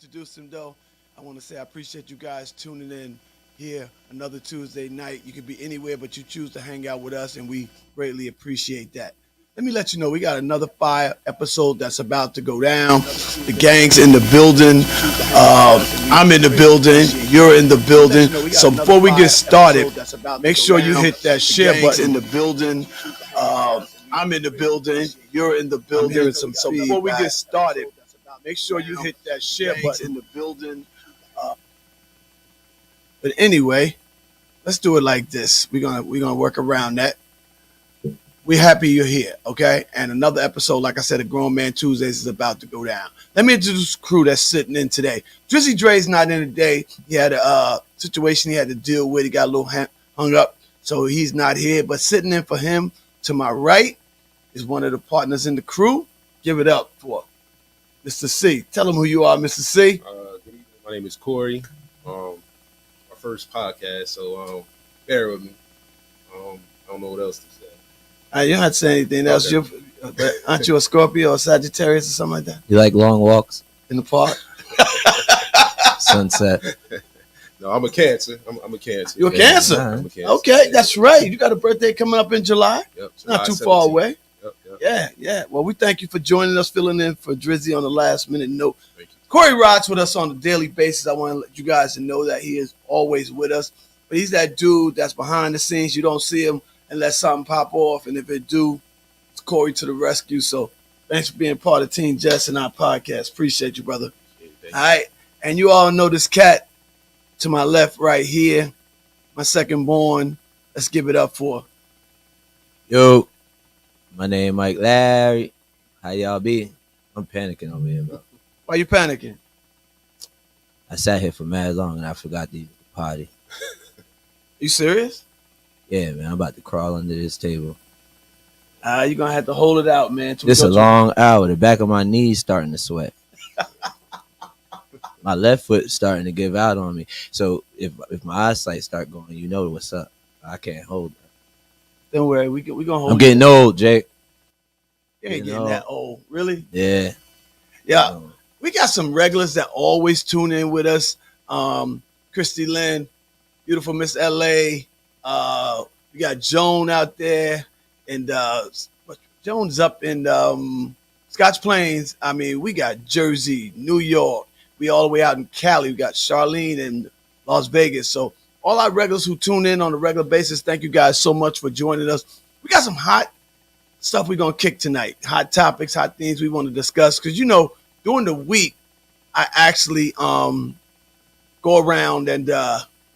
Introduce him though. I want to say I appreciate you guys tuning in here another Tuesday night. You could be anywhere, but you choose to hang out with us, and we greatly appreciate that. Let me let you know we got another fire episode that's about to go down. The gang's in the building. I'm in the building. You're in the building. So before we get started, make sure you hit that share button. In the building. I'm in the building. You're in the building. So before we get started, make sure you hit that share button in the building. But anyway, let's do it like this. We're gonna work around that. We're happy you're here, okay? And another episode, like I said, of Grown Man Tuesdays is about to go down. Let me introduce the crew that's sitting in today. Drizzy Dre's not in today. He had a situation he had to deal with. He got a little hung up, so he's not here. But sitting in for him to my right is one of the partners in the crew. Give it up for Mr. C. Tell him who you are, Mr. C. Good evening. My name is Corey. My first podcast, so bear with me. I don't know what else to say. You don't have to say anything else. Okay. Aren't you a Scorpio or Sagittarius or something like that? You like long walks? In the park? Sunset. No, I'm a Cancer. I'm a Cancer. You're a Cancer? I'm a Cancer. Okay, that's right. You got a birthday coming up in July. Yep. It's not too July far 17th. away. Yep. Yeah. Well, we thank you for joining us, filling in for Drizzy on the last minute note. Thank you. Corey rides with us on a daily basis. I want to let you guys know that he is always with us. But he's that dude that's behind the scenes. You don't see him unless something pop off. And if it do, it's Corey to the rescue. So thanks for being part of Team Jess and our podcast. Appreciate you, brother. Thank All right. And you all know this cat to my left right here, my second born. Let's give it up for. Yo, my name Mike Larry. How y'all be? I'm panicking over here, bro. Why you panicking? I sat here for mad long and I forgot the potty. You serious? Yeah, man, I'm about to crawl under this table. You're going to have to hold it out, man. This a long hour. The back of my knees starting to sweat. My left foot starting to give out on me. So if my eyesight start going, you know what's up. I can't hold it. Don't worry. We're going to hold I'm getting old, Jake. You ain't You getting know. that old. Really? Yeah. Yeah. We got some regulars that always tune in with us. Christy Lynn, beautiful Miss LA. We got Joan out there. And Joan's up in Scotch Plains. I mean, we got Jersey, New York. We all the way out in Cali. We got Charlene in Las Vegas. So all our regulars who tune in on a regular basis, thank you guys so much for joining us. We got some hot stuff we're going to kick tonight. Hot topics, hot things we want to discuss. Because, during the week, I actually go around and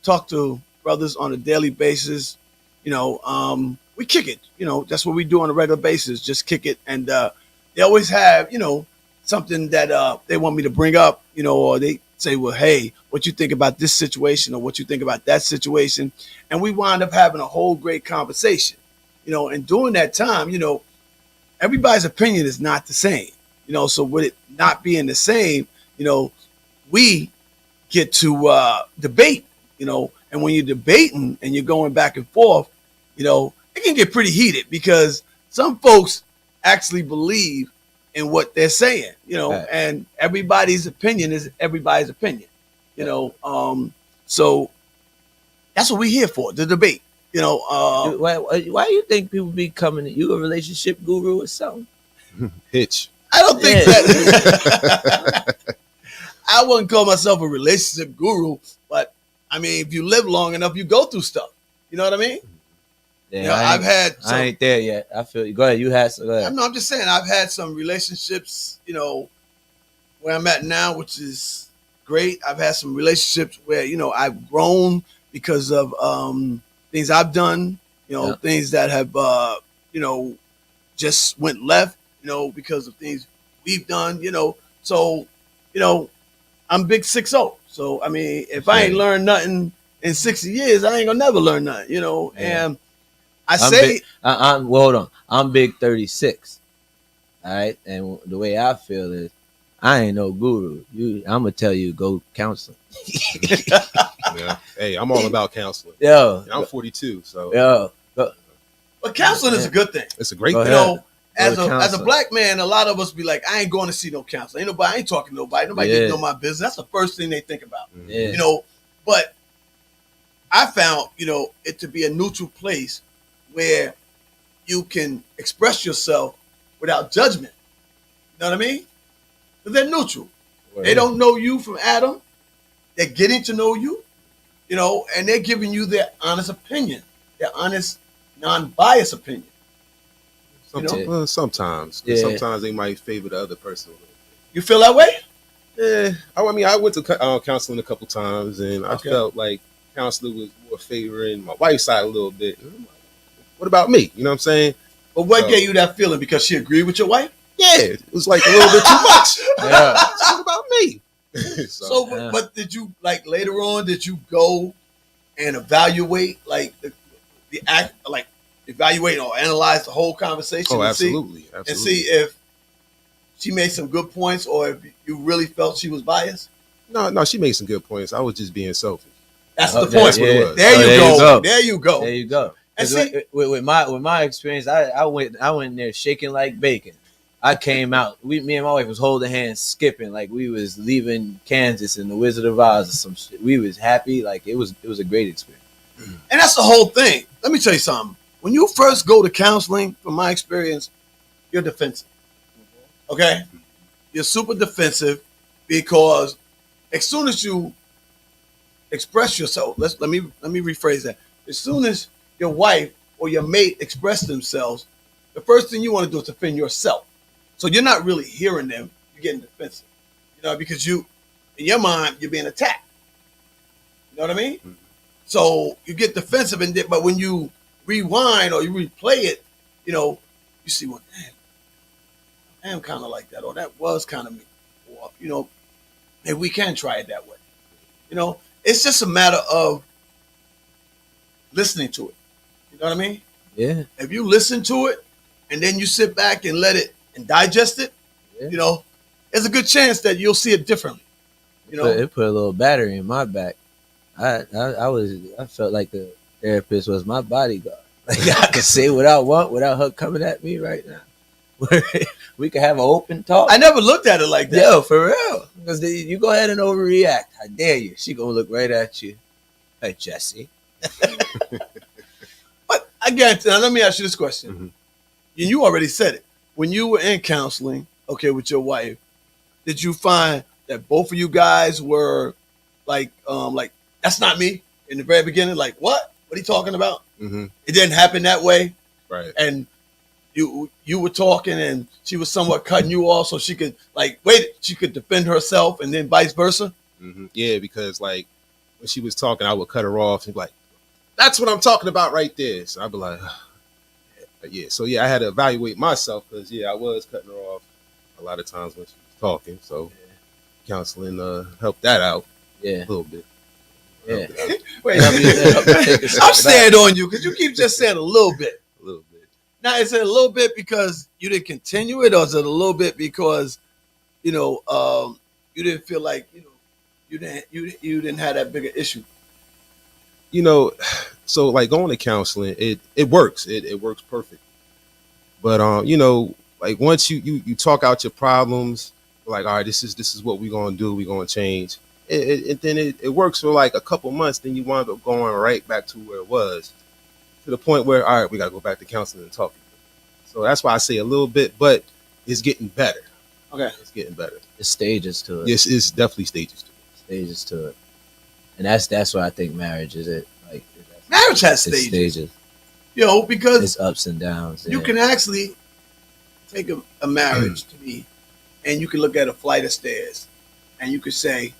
talk to brothers on a daily basis. We kick it. That's what we do on a regular basis. Just kick it. And they always have, something that they want me to bring up, or they say, well, hey, what you think about this situation or what you think about that situation? And we wind up having a whole great conversation, and during that time, everybody's opinion is not the same, so with it not being the same, we get to debate, and when you're debating and you're going back and forth, it can get pretty heated because some folks actually believe in what they're saying, Right. and everybody's opinion is everybody's opinion, so that's what we're here for, the debate, Why do you think people be coming? You a relationship guru or something? Hitch. I don't think that I wouldn't call myself a relationship guru, but I mean, if you live long enough, you go through stuff. You know what I mean? Yeah, I've had some, I ain't there yet. I feel you. Go ahead. You had some. Go ahead. I'm just saying I've had some relationships, where I'm at now, which is great. I've had some relationships where, I've grown because of things I've done, Yeah. things that have just went left, because of things we've done, So, I'm big 6-0. So I mean, if I ain't learned nothing in 60 years, I ain't gonna never learn nothing, Yeah. And I'm hold on. I'm big 36. All right, and the way I feel is, I ain't no guru. I'm gonna tell you go counseling. Yeah. Hey, I'm all about counseling. Yo, And I'm 42, so yo, but counseling is a good thing. it's a great Go thing. ahead. as Go to a counseling. black man, a lot of us be like, I ain't going to see no counselor. I ain't talking to nobody. Nobody Yeah. getting know my business. That's the first thing they think about. Yeah. You know, but I found, it to be a neutral place where you can express yourself without judgment. You know what I mean? Because they're neutral. They don't know you from Adam. They're getting to know you, and they're giving you their honest opinion, their honest, non-biased opinion. Sometimes. Yeah. Sometimes they might favor the other person a little bit. You feel that way? Yeah. I mean, I went to counseling a couple times, and I Okay. felt like counselor was more favoring my wife's side a little bit. And I'm like, what about me? You know what I'm saying? But what So- gave you that feeling? Because she agreed with your wife? Yeah, it was like a little bit too much. Yeah. What about me? So, Yeah. but did you, like, later on, did you go and evaluate, like, the act, like, evaluate or analyze the whole conversation? Oh, and see- absolutely. And see if she made some good points or if you really felt she was biased? No, she made some good points. I was just being selfish. That's Oh, the point. yeah. There, Oh, there you you go. go. There you go. There you go. And 'Cause see, with my experience, I went in there shaking like bacon. I came out. Me and my wife was holding hands, skipping like we was leaving Kansas in the Wizard of Oz or some shit. We was happy. Like it was a great experience. and that's the whole thing. Let me tell you something. When you first go to counseling, from my experience, you're defensive. Okay? You're super defensive because as soon as you express yourself, let me rephrase that. As soon as your wife or your mate express themselves, the first thing you want to do is defend yourself. So you're not really hearing them. You're getting defensive. Because in your mind, you're being attacked. You know what I mean? Mhm. So you get defensive, but when you rewind or you replay it, you see, well, damn, I am kind of like that, or that was kind of me, or maybe we can try it that way. It's just a matter of listening to it. You know what I mean? Yeah. If you listen to it and then you sit back and let it and digest it, Yeah. there's a good chance that you'll see it differently. It put a little battery in my back. I felt like the therapist was my bodyguard. Like I could say what I want without her coming at me right now. We could have an open talk. I never looked at it like that. Yo, for real. Because you go ahead and overreact. I dare you. She gonna look right at you. Hey, Jesse. But again, now let me ask you this question. Mhm. And you already said it. When you were in counseling, with your wife, did you find that both of you guys were like that's not me in the very beginning? Like, what? What are you talking about? Mm-hmm. It didn't happen that way. Right. And you were talking and she was somewhat cutting you off so she could she could defend herself, and then vice versa. Mm-hmm. Yeah, because like when she was talking, I would cut her off and be like, "That's what I'm talking about right there." So I'd be like, "Yeah." So I had to evaluate myself because I was cutting her off a lot of times when she was talking. So counseling helped that out Yeah. a little bit. Yeah. Helped it out Wait, Yeah, I mean, I'm staying on you because you keep just saying a little bit. a little bit. Now, is it a little bit because you didn't continue it, or is it a little bit because you didn't feel like you didn't have that bigger issue? So like going to counseling, it works. It works perfect. But like once you talk out your problems, like, all right, this is what we're gonna do, we're gonna change. Then it works for like a couple months, then you wind up going right back to where it was, to the point where, all right, we gotta go back to counseling and talk. So that's why I say a little bit, but it's getting better. Okay. It's getting better. There's stages to it. Yes, it's definitely stages to it. Stages to it. And that's why I think marriage is it. Like Marriage has it's stages, stages. because It's ups and downs. you yeah. can actually take a marriage to me, and you can look at a flight of stairs, and you could say,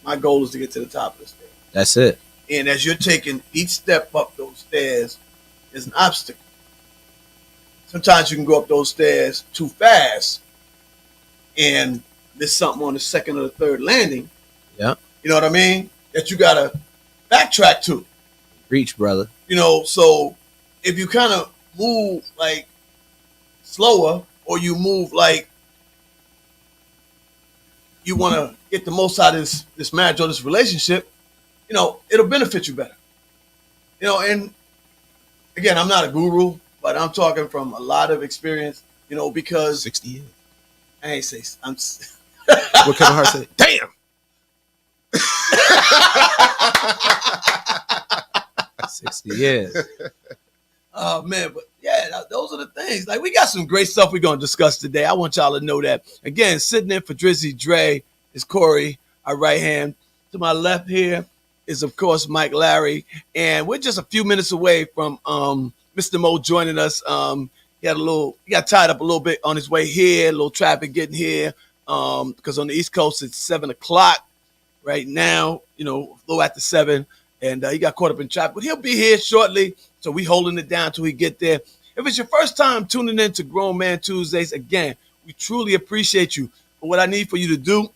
my goal is to get to the top of the stairs. That's it. And as you're taking each step up those stairs, there's an obstacle. Sometimes you can go up those stairs too fast and miss something on the second or the third landing. Yeah. You know what I mean? That you got to backtrack to. Reach, brother. So if you kind of move like slower, or you move like you want to get the most out of this marriage or this relationship, it'll benefit you better. And again, I'm not a guru. but I'm talking from a lot of experience, because 60 years. I ain't say I'm. What Kevin Hart said? Damn. 60 years. Oh man, but yeah, those are the things. Like, we got some great stuff we're gonna discuss today. I want y'all to know that. Again, sitting in for Drizzy Dre is Corey, our right hand. To my left here is, of course, Mike Larry, and we're just a few minutes away from Mr. Mo joining us. He got tied up a little bit on his way here. A little traffic getting here, because on the East Coast it's 7:00 right now. A little after 7, and he got caught up in traffic. But he'll be here shortly. So we holding it down till we get there. If it's your first time tuning in to Grown Man Tuesdays, again, we truly appreciate you. But what I need for you to do,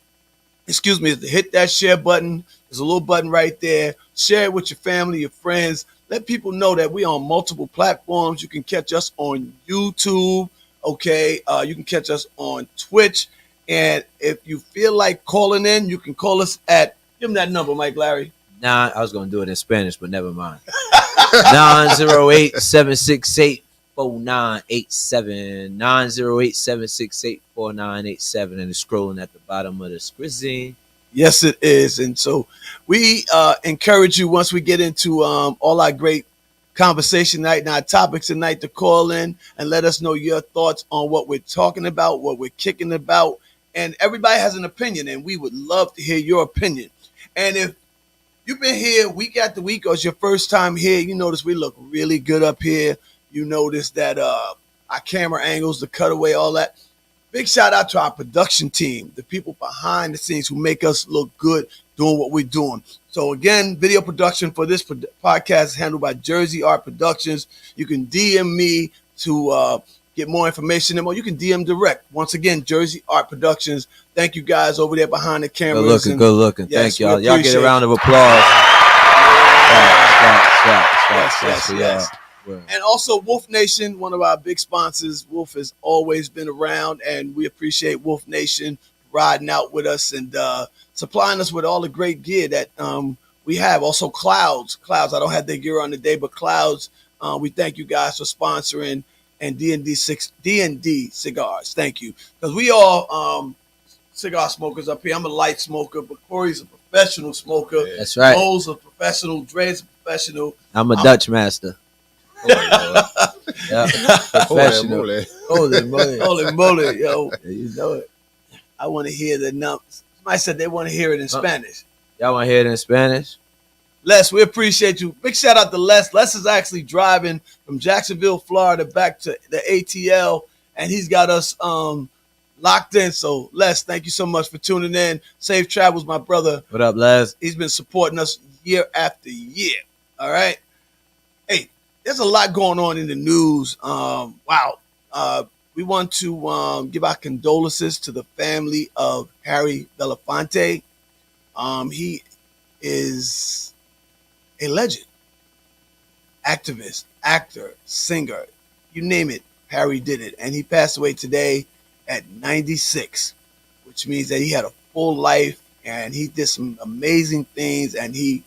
is to hit that share button. There's a little button right there. Share it with your family, your friends. Let people know that we're on multiple platforms. You can catch us on YouTube, okay? You can catch us on Twitch. And if you feel like calling in, you can call us at, give them that number, Mike Larry. Nah, I was going to do it in Spanish, but never mind. 908-768-4987. 908-768-4987. And it's scrolling at the bottom of the screen. Yes, it is. And so we encourage you, once we get into all our great conversation tonight and our topics tonight, to call in and let us know your thoughts on what we're talking about, what we're kicking about. And everybody has an opinion, and we would love to hear your opinion. And if you've been here week after week, or it's your first time here, you notice we look really good up here. You notice that our camera angles, the cutaway, all that. Big shout out to our production team, the people behind the scenes who make us look good doing what we're doing. So again, video production for this podcast is handled by Jersey Art Productions. You can DM me to get more information, or you can DM direct. Once again, Jersey Art Productions. Thank you guys over there behind the cameras. Good looking. Yes, thank y'all. Y'all get a it. round of applause. Yes. And also Wolf Nation, one of our big sponsors. Wolf has always been around, and we appreciate Wolf Nation riding out with us and supplying us with all the great gear that we have. Also Clouds, I don't have their gear on today, but Clouds, we thank you guys for sponsoring, and D&D cigars. Thank you, because we all cigar smokers up here. I'm a light smoker, but Corey's a professional smoker. That's right. Mo's a professional. Dre's a professional. I'm a Dutch master. Yeah. Professional. Holy moly, yo. Yeah, you know it. I want to hear the numbers. Somebody said they want to hear it in Spanish. Y'all want to hear it in Spanish? Les, we appreciate you. Big shout out to Les. Les is actually driving from Jacksonville, Florida, back to the ATL, and he's got us locked in. So, Les, thank you so much for tuning in. Safe travels, my brother. What up, Les? He's been supporting us year after year. All right. Hey, there's a lot going on in the news. Wow. We want to give our condolences to the family of Harry Belafonte. He is a legend, activist, actor, singer, you name it. Harry did it. And he passed away today at 96, which means that he had a full life and he did some amazing things, and he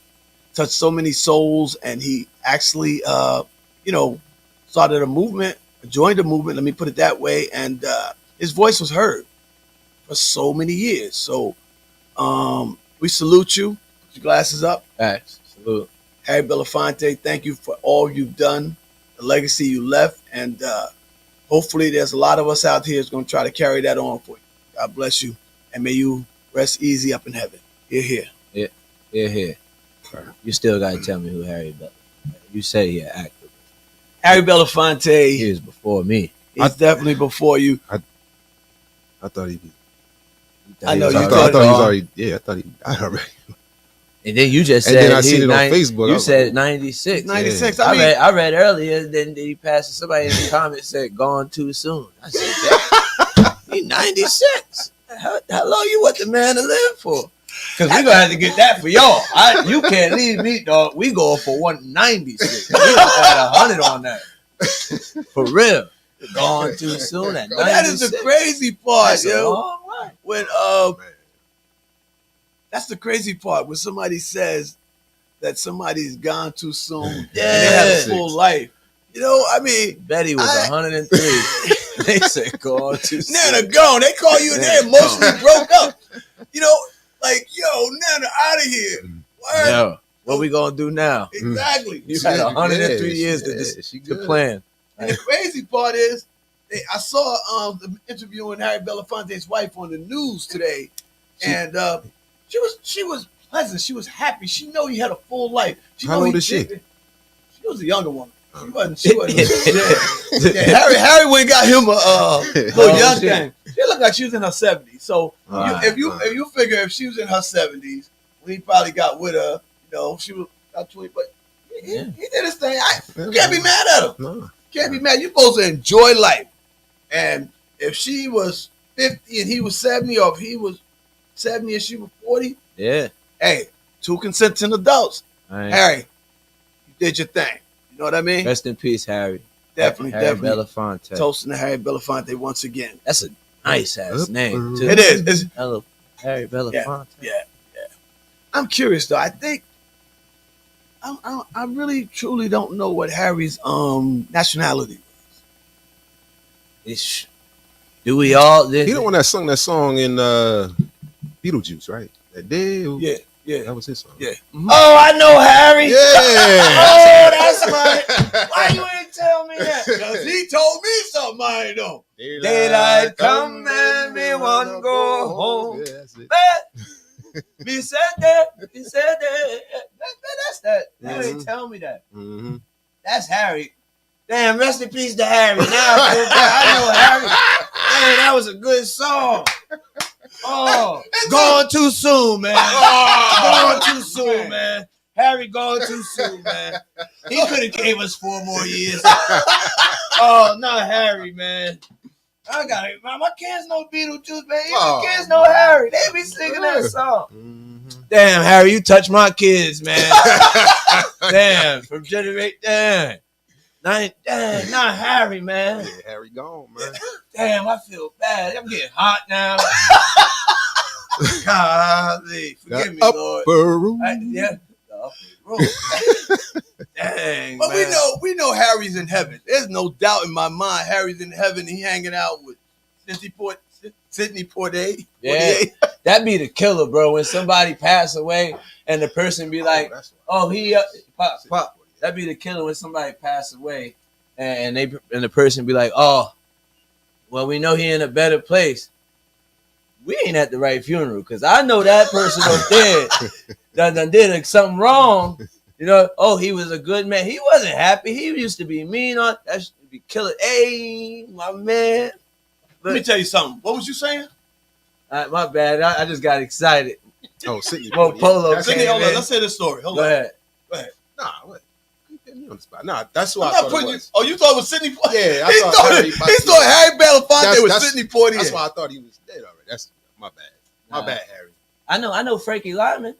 touched so many souls, and he actually, started a movement, joined a movement, let me put it that way, and his voice was heard for so many years. So we salute you. Put your glasses up. Thanks. Salute. Harry Belafonte, thank you for all you've done, the legacy you left, and hopefully there's a lot of us out here who's going to try to carry that on for you. God bless you, and may you rest easy up in heaven. Hear. Here. You still got to tell me who Harry Belafonte. You say he an actor. Harry Belafonte. He was before me. He's definitely before you. I thought he was. I know you I thought he was already. Yeah, I thought he died already. And then you just And said, then I seen it on Facebook. You said 96. 96. Yeah. I I read earlier. Then he passed. Somebody in the comments said, "Gone too soon." I said, "He 96. How long you want the man to live for?" Because we're gonna have to get that for y'all. You can't leave me, dog. We go for 196. We gonna add 100 on that. For real. Gone too soon at 96. That is the crazy part, That's a yo. long way. When that's the crazy part, when somebody says that somebody's gone too soon, and they had a full life. You know, I mean, Betty was 103. They said, "Go on to Nana gone. They call you and they emotionally broke up. You know, like, yo, Nana out of here. Word. Yo, what we gonna do now? Exactly. You had 103 Yeah, years to plan. And the crazy part is, I saw the interviewing Harry Belafonte's wife on the news today, and she was pleasant. She was happy. She know he had a full life. How old is she? She was a younger woman. She wasn't. Yeah, Harry went and got him a little young thing. She looked like she was in her 70s. So if you figure if she was in her 70s, when he probably got with her, you know, she was about 20, but he did his thing. You can't be mad at him. No. Can't be mad. You're supposed to enjoy life. And if she was 50 and he was 70, or if he was 70 and she was 40, Yeah. hey, two consenting adults. All right. Harry, you did your thing. You know what I mean? Rest in peace, Harry. Definitely. Harry Belafonte. Toasting to Harry Belafonte once again. That's a nice ass name too. It is. Hello, Harry Belafonte. Yeah. I'm curious though. I think I really truly don't know what Harry's nationality Ish. Do we all? He the one that sung that song in Beetlejuice, right? That day. is. Yeah. That was his song. Yeah. Mhm. Oh, I know Harry. Yeah. Oh, that's right. Why you ain't tell me that? Because he told me something I ain't know. Daylight come and me want go home. Yeah, that's it. Me said that. He said that. That's that. You ain't Mhm. tell me that. Mm-hmm. That's Harry. Damn, rest in peace to Harry. Now I feel bad. I know Harry. Man, that was a good song. Oh, gone too soon, man. Gone too soon, man. Harry gone too soon, man. He could have gave us 4 more years. Oh, not Harry, man. I got it. My kids know Beetlejuice, man. Oh, My kids know Harry. They be singing that song. Mm-hmm. Damn, Harry, you touch my kids, man. Damn, from generate. Damn. Not Harry, man. Yeah, Harry gone, man. Damn, I feel bad. I'm getting hot now. Golly, forgive me, Lord. Yeah. The upper room. Dang, But man. we know Harry's in heaven. There's no doubt in my mind Harry's in heaven. He hanging out with Sidney Poitier. Yeah. That be the killer, bro. When somebody pass away and the person be like, "Oh, he pop." That be the killer when somebody pass away and the person be like, "Oh, well, we know he in a better place. We ain't at the right funeral because I know that person up there done did something wrong. You know, oh, he was a good man. He wasn't happy. He used to be mean on that should be killer. Hey, my man. Let me tell you something. What was you saying? My bad. I just got excited. Oh, Sidney. Well, Polo That's- Sidney, hold on. man. Let's say this story. Hold Go on. ahead. Nah, what? You put me on the spot. Nah, that's why I'm I not thought putting it you. was. Oh, you thought it was Sidney Poitier? Yeah, I he thought thought Harry Harry Belafonte was That's- Sidney Poitier. That's why I thought he was dead already. That's my bad. My Nah. bad, Harry. I know Frankie Lyman.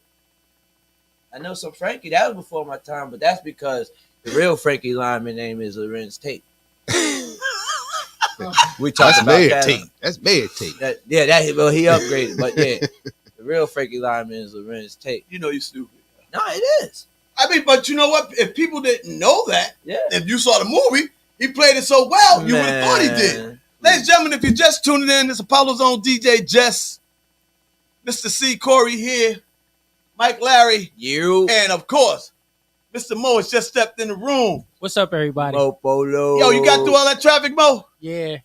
I know some Frankie. That was before my time, but that's because the real Frankie Lyman name is Lorenz Tate. We talked That's about Mayor that. Tate. That's Mayor Tate. Well, he upgraded, but yeah, the real Frankie Lyman is Lorenz Tate. You know you stupid. No, it is. I mean, but you know what? If people didn't know that, Yeah. if you saw the movie, he played it so well, you would have thought he did. Man. Ladies and gentlemen, if you're just tuning in, it's Apollo's own DJ Jess, Mr. C. Corey here, Mike Larry, You. and of course, Mr. Mo has just stepped in the room. What's up, everybody? Mo Polo. Yo, you got through all that traffic, Mo? Yeah, a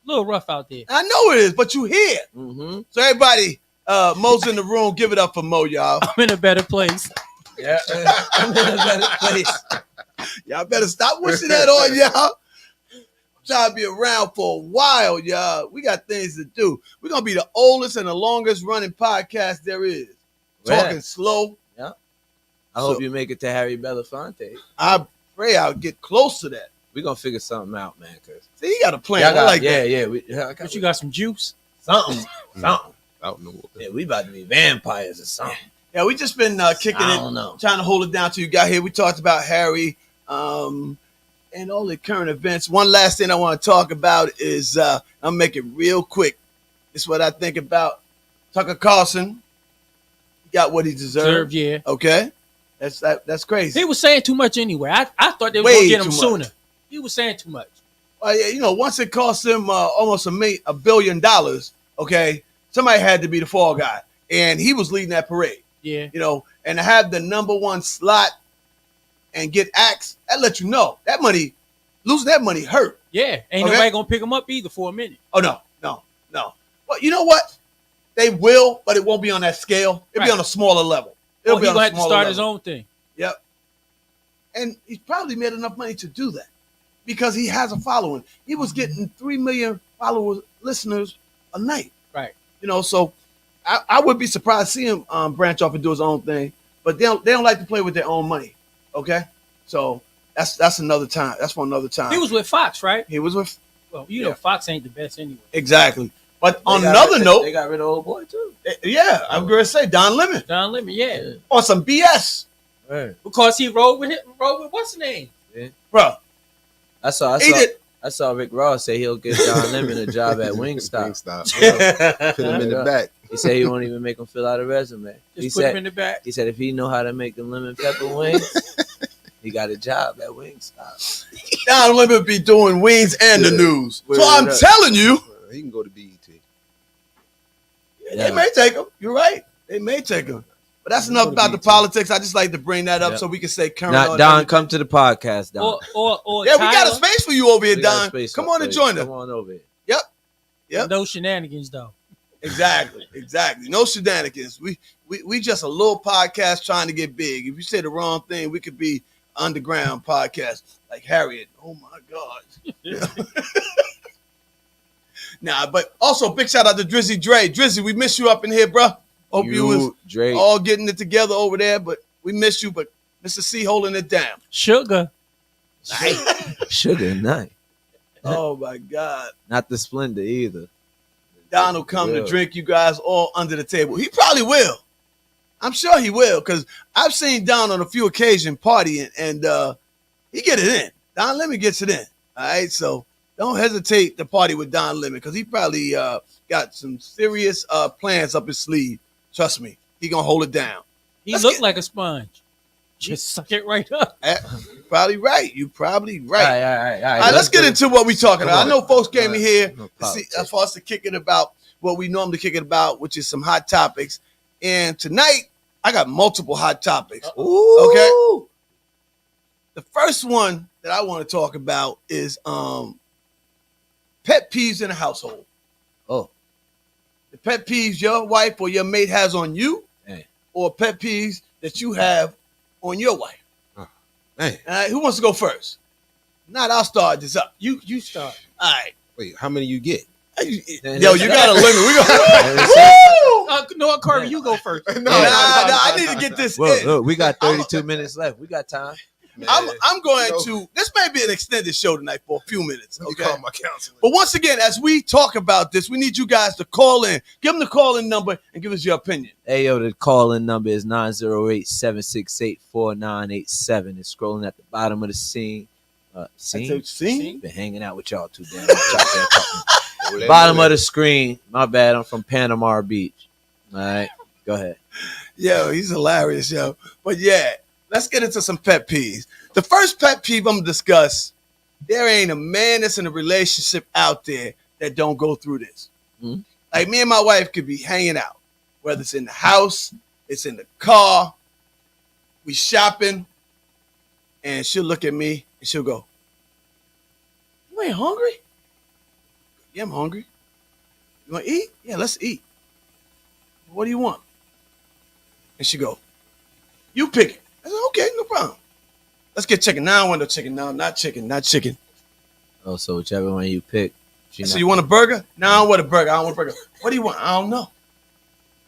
little rough out there. I know it is, but you here. Mm-hmm. So everybody, Mo's in the room. Give it up for Mo, y'all. I'm in a better place. Yeah. I'm in a better place. Y'all better stop wishing that on y'all. I'm trying to be around for a while, y'all. We got things to do. We're going to be the oldest and the longest running podcast there is. Talking slow. I hope you make it to Harry Belafonte. I pray I'll get close to that. We're going to figure something out, man. Cause See, you got a plan. y'all I like yeah, that. yeah. But you got some juice? something. I don't know. Yeah, we about to be vampires or something. Yeah, we just been kicking I it, don't know. trying to hold it down till you got here. We talked about Harry and all the current events. One last thing I want to talk about is I'll make it real quick. It's what I think about Tucker Carlson. He got what he deserved. Served, yeah. Okay, that's crazy. They were saying too much anyway. I thought they were Way going to get him too much. sooner. He was saying too much. Once it cost him almost $1 billion, okay, somebody had to be the fall guy, and he was leading that parade. Yeah. And to have the number one slot and get axed, that lets you know that money, losing that money hurt. Yeah. Ain't Okay. nobody gonna pick him up either for a minute. Oh no. But you know what? They will, but it won't be on that scale. It'll be Right. on a smaller level. Well, It'll be he on gonna a have to smaller start level. his own thing. Yep. And he's probably made enough money to do that because he has a following. He was getting 3 million followers, listeners a night. Right. So I would be surprised to see him branch off and do his own thing. But they don't like to play with their own money. Okay. So that's another time. That's for another time. He was with Fox, right? He was with Well, you know Fox ain't the best anyway. exactly. But on They another note, they got rid of old boy too. yeah, I'm going to say Don Lemon Don Lemon, yeah. on some BS, Right. Because he rode with what's the name? bro. I saw Rick Ross say he'll give Don Lemon a job at Wingstop. Wingstop. Put him in the back. He said he won't even make him fill out a resume. Just put him in the back. He said if he know how to make them lemon pepper wings, he got a job at Wingstop. Don Lemon be doing wings and the news. Word So I'm up. telling you, He can go to BET. they may take him. You're right. They may take him. But that's enough about the politics. I just like to bring that up Yeah. so we can say current. Not on Don, everything. come to the podcast, Don. Or Yeah, we got a Tyler. space for you over here, We got a Don. space Come up on there. and join us. Come on over here. Yep. No shenanigans though. Exactly. No shenanigans. We just a little podcast trying to get big. If you say the wrong thing, we could be underground podcast like Harriet. Oh my God. Nah, but also big shout out to Drizzy Dre. Drizzy, we miss you up in here, bro. Hope you was Drake. all getting it together over there, but we miss you. But Mr. C holding it down. Sugar. Sugar night. Oh my God. Not the Splendor either. Don will come Yeah. to drink you guys all under the table. He probably will. I'm sure he will, because I've seen Don on a few occasions partying, and he get it in. Don Lemon gets it in. All right, so don't hesitate to party with Don Lemon, because he probably got some serious plans up his sleeve. Trust me, he gonna hold it down. He Let's looked get- like a sponge. Just suck it right up. You probably right. You probably right. All right. All right, let's get into what we talking Come about. I on. know folks came All in right. here No to see, politics. as far as to kick it about what we normally kick it about, which is some hot topics. And tonight, I got multiple hot topics. Ooh. Okay. The first one that I want to talk about is pet peeves in a household. Oh. The pet peeves your wife or your mate has on you, Hey. or pet peeves that you have on your wife. Man, All right, who wants to go first? Not, I'll start this up. You start. All right. wait, how many you get? Yo, you got a limit. We go. No, Curry, you go first. Nah, I need to get this Well, in. look, we got 32 minutes left. We got time. I'm going to. This may be an extended show tonight for a few minutes. Let me Okay. call my counselor. But once again, as we talk about this, we need you guys to call in. Give them the call-in number and give us your opinion. Hey, yo, the call-in number is 908-768-4987. It's scrolling at the bottom of the scene. See? Been hanging out with y'all too damn much out there talking. Bottom of the screen. My bad. I'm from Panama Beach. All right. Go ahead. Yo, he's hilarious, yo. But yeah, let's get into some pet peeves. The first pet peeve I'm gonna discuss, there ain't a man that's in a relationship out there that don't go through this. Mhm. Like me and my wife could be hanging out, whether it's in the house, it's in the car, we shopping, and she'll look at me and she'll go, "You ain't hungry?" "Yeah, I'm hungry." "You want to eat?" "Yeah, let's eat." "What do you want?" And she go, "You pick it." I said, "Okay, no problem. Let's get chicken." "Now I want no chicken." "No, not chicken, not chicken." Oh, so whichever one you pick. I said, "You want a burger?" "No, I don't want a burger. I don't want a burger." "What do you want?" "I don't know."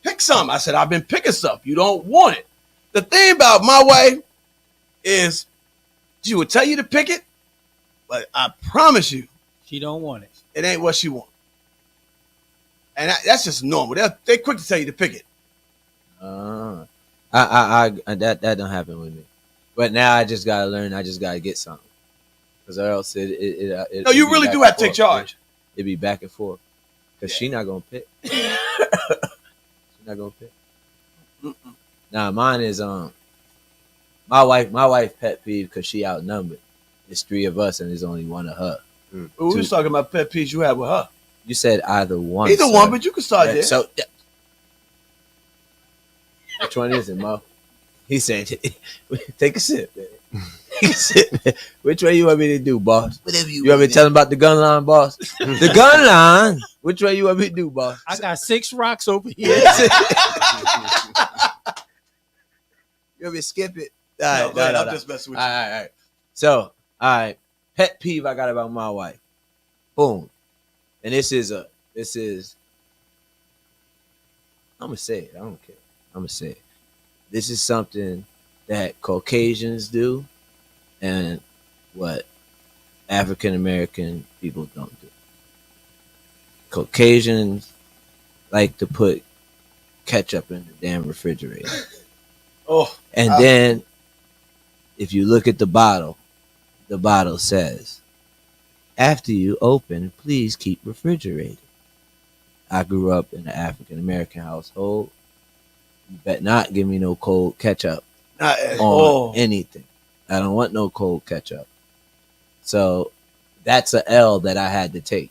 "Pick some." I said, "I've been picking stuff. You don't want it." The thing about my wife is she would tell you to pick it, but I promise you, She don't want it. it ain't what she wants. And that's just normal. They're quick to tell you to pick it. That don't happen with me. But now I just gotta learn. I just gotta get something, because or else it. No, you really do have to take charge. It'd be back and forth, because she not gonna pick. She not gonna pick. Mm-mm. Nah, mine is my wife pet peeve because she outnumbered. It's 3 of us, and there's only 1 of her. We was talking about pet peeves you had with her. You said either one. Either sir. one, but you can start Yeah, there. So, which one is it, Mo? He said, "Take a sip, man. Take a sip, man. Which way you want me to do, boss? Whatever You want me to tell him about the gun line, boss? The gun line. Which way you want me to do, boss? I got 6 rocks over here. You want me to skip it? All right, No, no. I'm just messing with All you. right, all right. So, all right. Pet peeve I got about my wife. Boom. And this is I'm gonna say it. I don't care. I'm gonna say it. This is something that Caucasians do and what African American people don't do. Caucasians like to put ketchup in the damn refrigerator. Oh, And then if you look at the bottle says, after you open, please keep refrigerated. I grew up in an African American household. You bet not give me no cold ketchup not at on all. anything. I don't want no cold ketchup. So that's a L that I had to take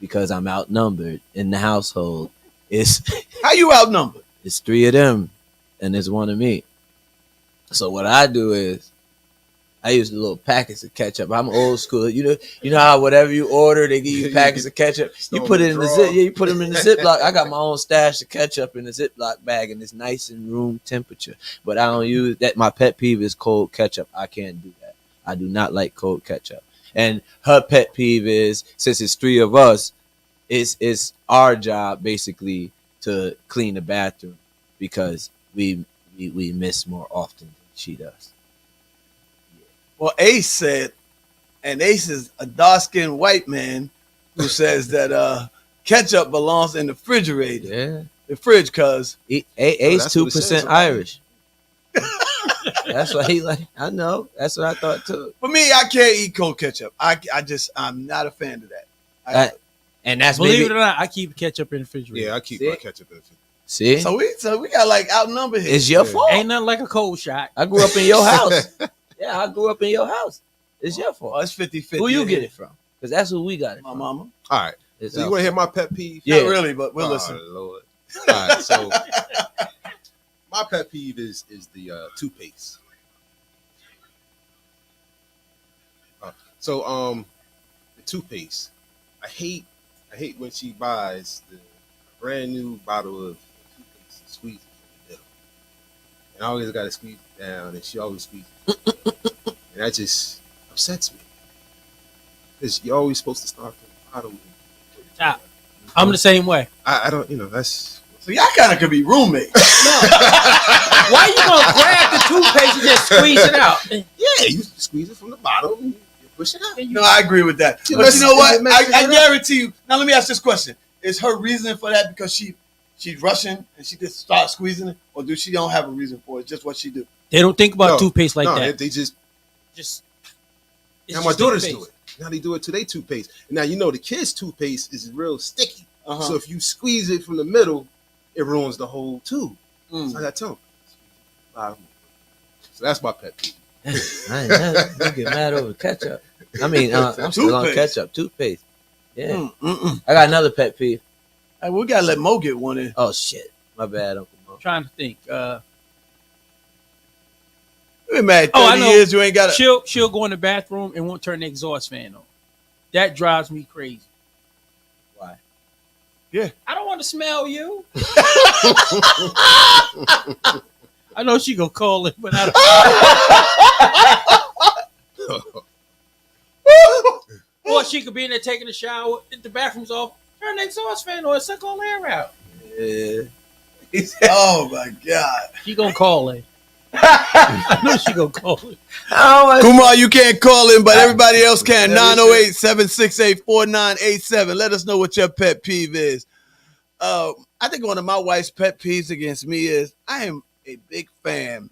because I'm outnumbered in the household. It's How you outnumbered? It's 3 of them, and there's 1 of me. So what I do is I use the little packets of ketchup. I'm old school. You know how whatever you order, they give you packets of ketchup. You put it in the zip. Yeah, you put them in the Ziploc. I got my own stash of ketchup in the Ziploc bag, and it's nice and room temperature. But I don't use that. My pet peeve is cold ketchup. I can't do that. I do not like cold ketchup. And her pet peeve is, since it's 3 of us, it's our job basically to clean the bathroom because we miss more often than she does. Well, Ace said, and Ace is a dark-skinned white man who says that ketchup belongs in the refrigerator, Yeah. the fridge, cuz. Ace that's what it says 2% on Irish. That's why he like. I know. That's what I thought too. For me, I can't eat cold ketchup. I'm not a fan of that. And that's Believe maybe. it or not, I keep ketchup in the refrigerator. Yeah, I keep See? my ketchup in the fridge. See, So we got like outnumbered here. it's your Yeah. fault. Ain't nothing like a cold shot. I grew up in your house. Yeah, I grew up in your house. It's your Oh, fault. it's 50-50. Who you get it from? Because that's who we got it My from. mama. All right. It's So you our want to hear fault. my pet peeve? Yeah. Not really, but we'll Oh, listen. Lord. All right. So my pet peeve is the toothpaste. The toothpaste. I hate when she buys the brand new bottle of toothpaste and squeezes it in the middle. And I always gotta squeeze it down, and she always squeezes it. And that just upsets me. Because you're always supposed to start from the bottom. Top. I'm the same way. I don't, that's So y'all kind of could be roommates. Why you gonna grab the toothpaste and just squeeze it out? yeah. You squeeze it from the bottom, and you push it out. No, I agree with that. You But mess- you know what? you mess I it up. guarantee you. Now let me ask this question: is her reason for that because she's Russian and she just starts squeezing it, or do she don't have a reason for it? It's just what she do. They don't think about No, toothpaste like no, that. they just Just it's now my just daughters toothpaste. do it. Now they do it to their toothpaste. And now the kids' toothpaste is real sticky. Uh-huh. So if you squeeze it from the middle, it ruins the whole tube. Mm. So I got to tell them. So that's my pet peeve. I ain't mad. You get mad over ketchup. I mean, I'm still on Toothpaste. ketchup. Toothpaste. Yeah. Mm. I got another pet peeve. Hey, we gotta let Mo get one in. Oh shit. My bad, Uncle Mo. I'm trying to think. We've been married 30 Oh, I know. years. You ain't got to. She'll go in the bathroom and won't turn the exhaust fan on. That drives me crazy. Why? I don't want to smell you. I know she gonna call it, but I don't. Or she could be in there taking a shower. If the bathroom's off, turn the exhaust fan on and suck all the air out. Yeah. Oh my God, She gonna call it. I know she gonna call it. Oh, Kumar, you can't call in, but everybody else can. 908-768-4987. Let us know what your pet peeve is. I think one of my wife's pet peeves against me is I am a big fan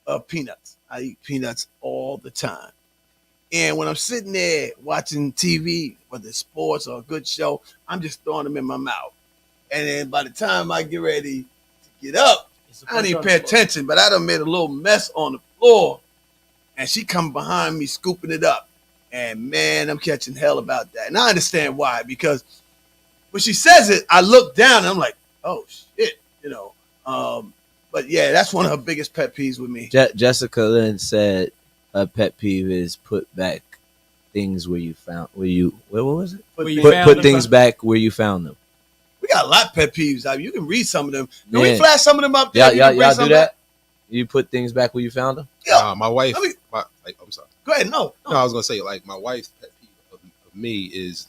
of peanuts. I eat peanuts all the time. And when I'm sitting there watching TV, whether it's sports or a good show, I'm just throwing them in my mouth. And then by the time I get ready to get up, It's a I don't even bunch pay on the floor. attention, but I done made a little mess on the floor. and she come behind me scooping it up. And man, I'm catching hell about that. And I understand why, because when she says it, I look down and I'm like, oh shit, But yeah, that's one of her biggest pet peeves with me. Jessica Lynn said her pet peeve is put back things where you found what was it? Put things back where you found them. We got a lot of pet peeves. I mean, you can read some of them. Can Yeah. we flash some of them up there? Y'all do that? You put things back where you found them? Yeah. My wife. I mean- I'm sorry. Go ahead. No. No, I was gonna say like my wife's pet peeve of me is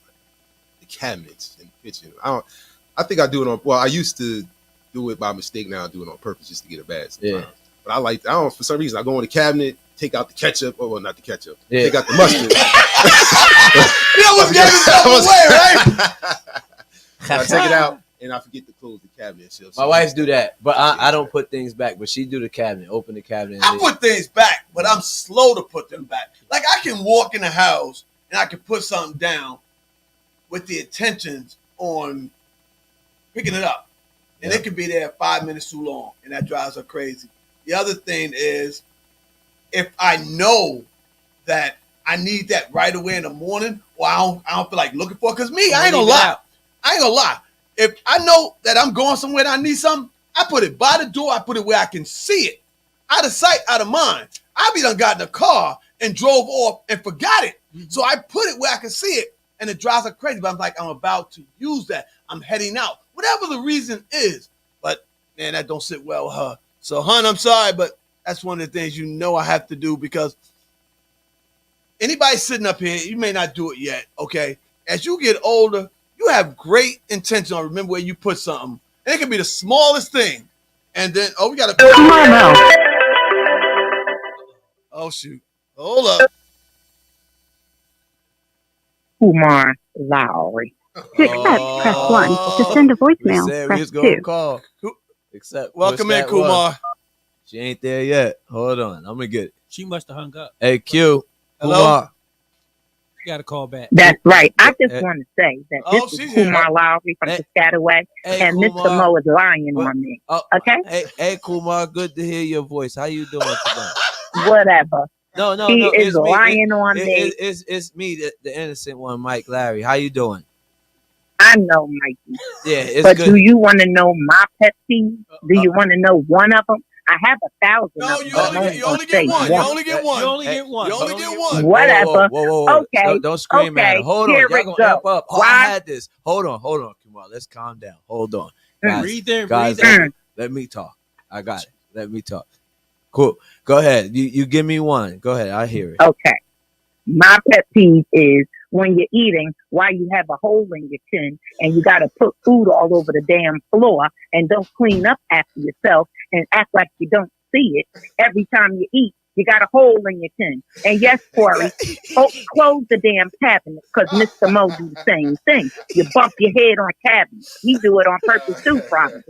the cabinets in the kitchen. I think I do it on. Well, I used to do it by mistake. Now I do it on purpose just to get it bad. Sometimes. Yeah. But I don't. For some reason, I go in the cabinet, take out the ketchup. Oh, well, not the ketchup. Yeah. Take out the mustard. You almost gave yourself away, right? I take it out and I forget to close the cabinet. My wife do that, but I don't put things back. But she do the cabinet, open the cabinet. I put things back, but I'm slow to put them back. Like I can walk in the house and I can put something down with the intentions on picking it up. And it could be there 5 minutes too long, and that drives her crazy. The other thing is, if I know that I need that right away in the morning, or I don't feel like looking for it, because me, I ain't gonna lie. If I know that I'm going somewhere and I need something, I put it by the door, I put it where I can see it. Out of sight, out of mind. I be done got in the car and drove off and forgot it. So I put it where I can see it, and it drives her crazy. But I'm like, I'm about to use that. I'm heading out. Whatever the reason is. But, man, that don't sit well with her. So, hon, I'm sorry, but that's one of the things I have to do, because anybody sitting up here, you may not do it yet, okay? As you get older, you have great intention on remember where you put something. And it can be the smallest thing. And then, we got to... Oh, shoot. Hold up. Kumar Lowry. To accept, press 1. To send a voicemail, press 2. Call. Except Welcome in, Kumar. She ain't there yet. Hold on. I'm going to get it. She must have hung up. Hey, Q. Hello? Kumar. You got to call back. That's right. I just want to say that Oh, this she's is here. Kumar Lowry from Piscataway, Hey, and Mr. Kumar. Mo is lying What? on me. Oh, Okay? Hey, Kumar. Good to hear your voice. How you doing today? Whatever. No. He is it's me. lying on me. It's me, the innocent one, Mike Larry. How you doing? I know, Mikey. Yeah, it's But good. do you want to know my pet peeve? Do you want to know one of them? I have 1,000 No, of them. you but only I'm get gonna say one. You only get one. You only get one. You only get one. Whatever. Whoa. Okay, Don't scream at okay, her. Hold on. here Y'all we gonna go. amp up. Oh, I Why? had this. Hold on, Kumar. Let's calm down. Hold on. Breathe in, Guys, breathe out. let me talk. I got it. Let me talk. Cool. Go ahead. You give me one. Go ahead. I hear it. Okay. My pet peeve is when you're eating, why you have a hole in your chin and you got to put food all over the damn floor and don't clean up after yourself and act like you don't see it. Every time you eat, you got a hole in your chin. And yes, Corey, close the damn cabinet, because Mr. Mo do the same thing. You bump your head on cabinets. He do it on purpose too, probably.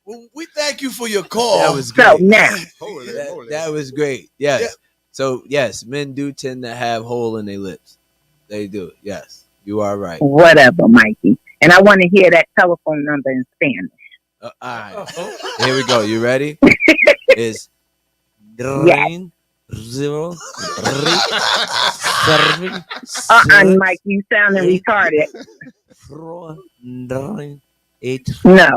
Well, we thank you for your call. That was So great. now, That was great. Yes. Yeah. So yes, men do tend to have hole in their lips. They do. Yes. You are right. whatever, Mikey. And I want to hear that telephone number in Spanish. All right. Here we go. You ready? It's nine, 0, 3, 7, Mike, you sounding Eight. retarded. 4, 9, 8. No.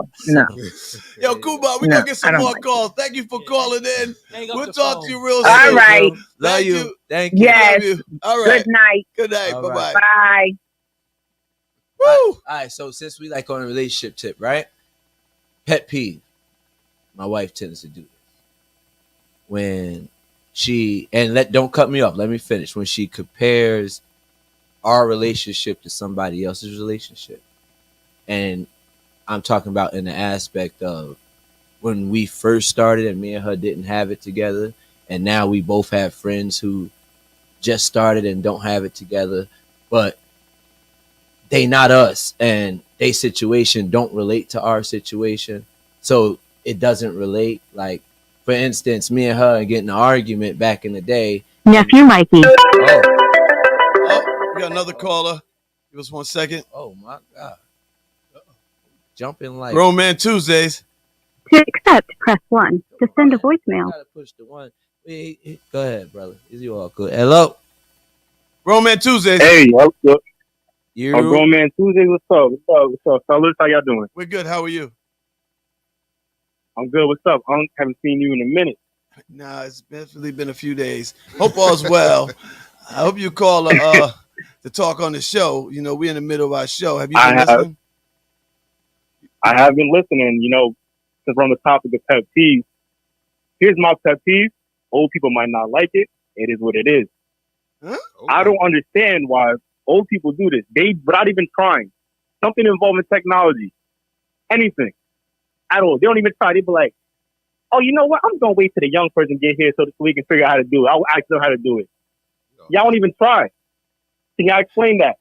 Yo, Kumar, we're No, going to get I some don't more like calls. Thank you for calling in. Hang up We'll the talk phone. to you real soon. All right. Love Thank you. you. Thank you. Yes. Love you. All right. Good night. Good night. All Bye-bye. right. Bye. Woo! All right, so since we like on a relationship tip, right? Pet peeve. My wife tends to do this. When don't cut me off, let me finish. When she compares our relationship to somebody else's relationship. And I'm talking about in the aspect of when we first started and me and her didn't have it together, and now we both have friends who just started and don't have it together, but they not us, and they situation don't relate to our situation, so it doesn't relate. Like, for instance, me and her getting an argument back in the day. Nephew Mikey. Oh, we got another caller. Give us 1 second. Oh my God. Jumping like Grown Man Tuesdays. To accept, press 1. To send a voicemail. gotta push the one. Go ahead, brother. Is you all good? Hello. Grown Man Tuesdays. Hey, what's up? You. Grown Man Tuesday. What's up, fellas? How y'all doing? We're good. How are you? I'm good. What's up? I haven't seen you in a minute. Nah, it's definitely been a few days. Hope all's well. I hope you call to talk on the show. You know, we're in the middle of our show. Have you been listening? I have been listening. You know, since we're on the topic of pet peeves, here's my pet peeve. Old people might not like it. It is what it is. Huh? I don't understand why old people do this. Without even trying. Something involving technology. Anything. At all. They don't even try. They be like, oh, you know what? I'm going to wait till the young person get here so we can figure out how to do it. I'll ask them how to do it. Y'all don't even try. Can y'all explain that?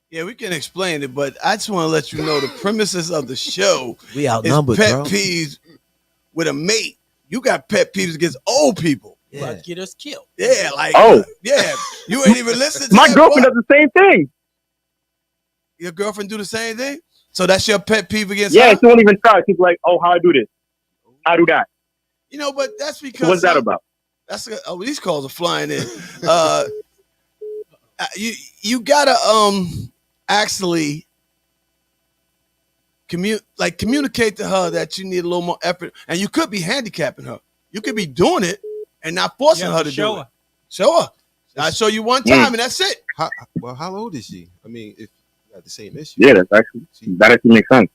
Yeah, we can explain it, but I just want to let you know the premises of the show We is outnumbered, pet bro. peeves with a mate. You got pet peeves against old people. You about to get us killed. Yeah, like, yeah, you ain't even listening to My that girlfriend part. does the same thing. Your girlfriend do the same thing? So that's your pet peeve against Yeah, her? she won't even try. She's like, oh, how I do this? How do that? You know, but that's because So what's that about? That's these calls are flying in. You gotta actually communicate to her that you need a little more effort, and you could be handicapping her. You could be doing it and not forcing her to do it. Show her. I show you one time, and that's it. How old is she? I mean, if you got the same issue. Yeah, that actually makes sense.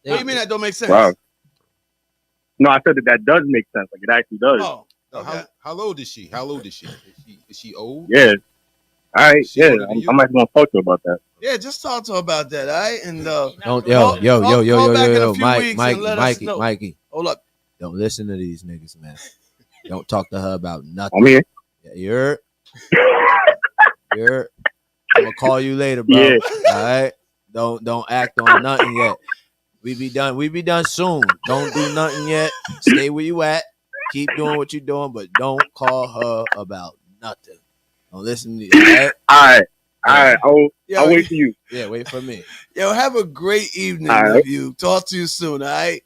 What do you mean that don't make sense? Wow. No, I said that does make sense. Like, it actually does. Oh, okay. How old is she? How old is she? Is she old? Yeah. All right. She Yeah, older than you? I'm actually going to talk to her about that. Yeah, just talk to her about that, all right? And Don't Call back in a few weeks and let us know. Mikey. Hold up. Don't listen to these niggas, man. Don't talk to her about nothing. I'm here. Yeah, you're. I'm gonna call you later, bro. Yeah. All right. Don't act on nothing yet. We be done soon. Don't do nothing yet. Stay where you at. Keep doing what you're doing, but don't call her about nothing. Don't listen to you. All right. I'll wait for you. Yeah, wait for me. Yo, have a great evening All right. with you. Talk to you soon, all right?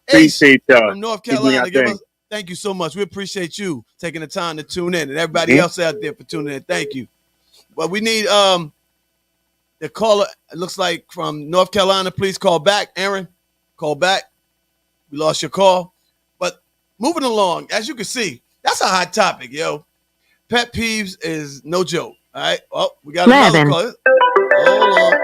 Appreciate y'all. From North Keep doing Carolina, your thing. thank you so much. We appreciate you taking the time to tune in, and everybody else out there for tuning in. Thank you. But we need the caller. It looks like from North Carolina. Please call back, Aaron. Call back. We lost your call, but moving along, as you can see, that's a hot topic, yo. Pet peeves is no joke. All right. Oh, we got another 11. call. Hold on.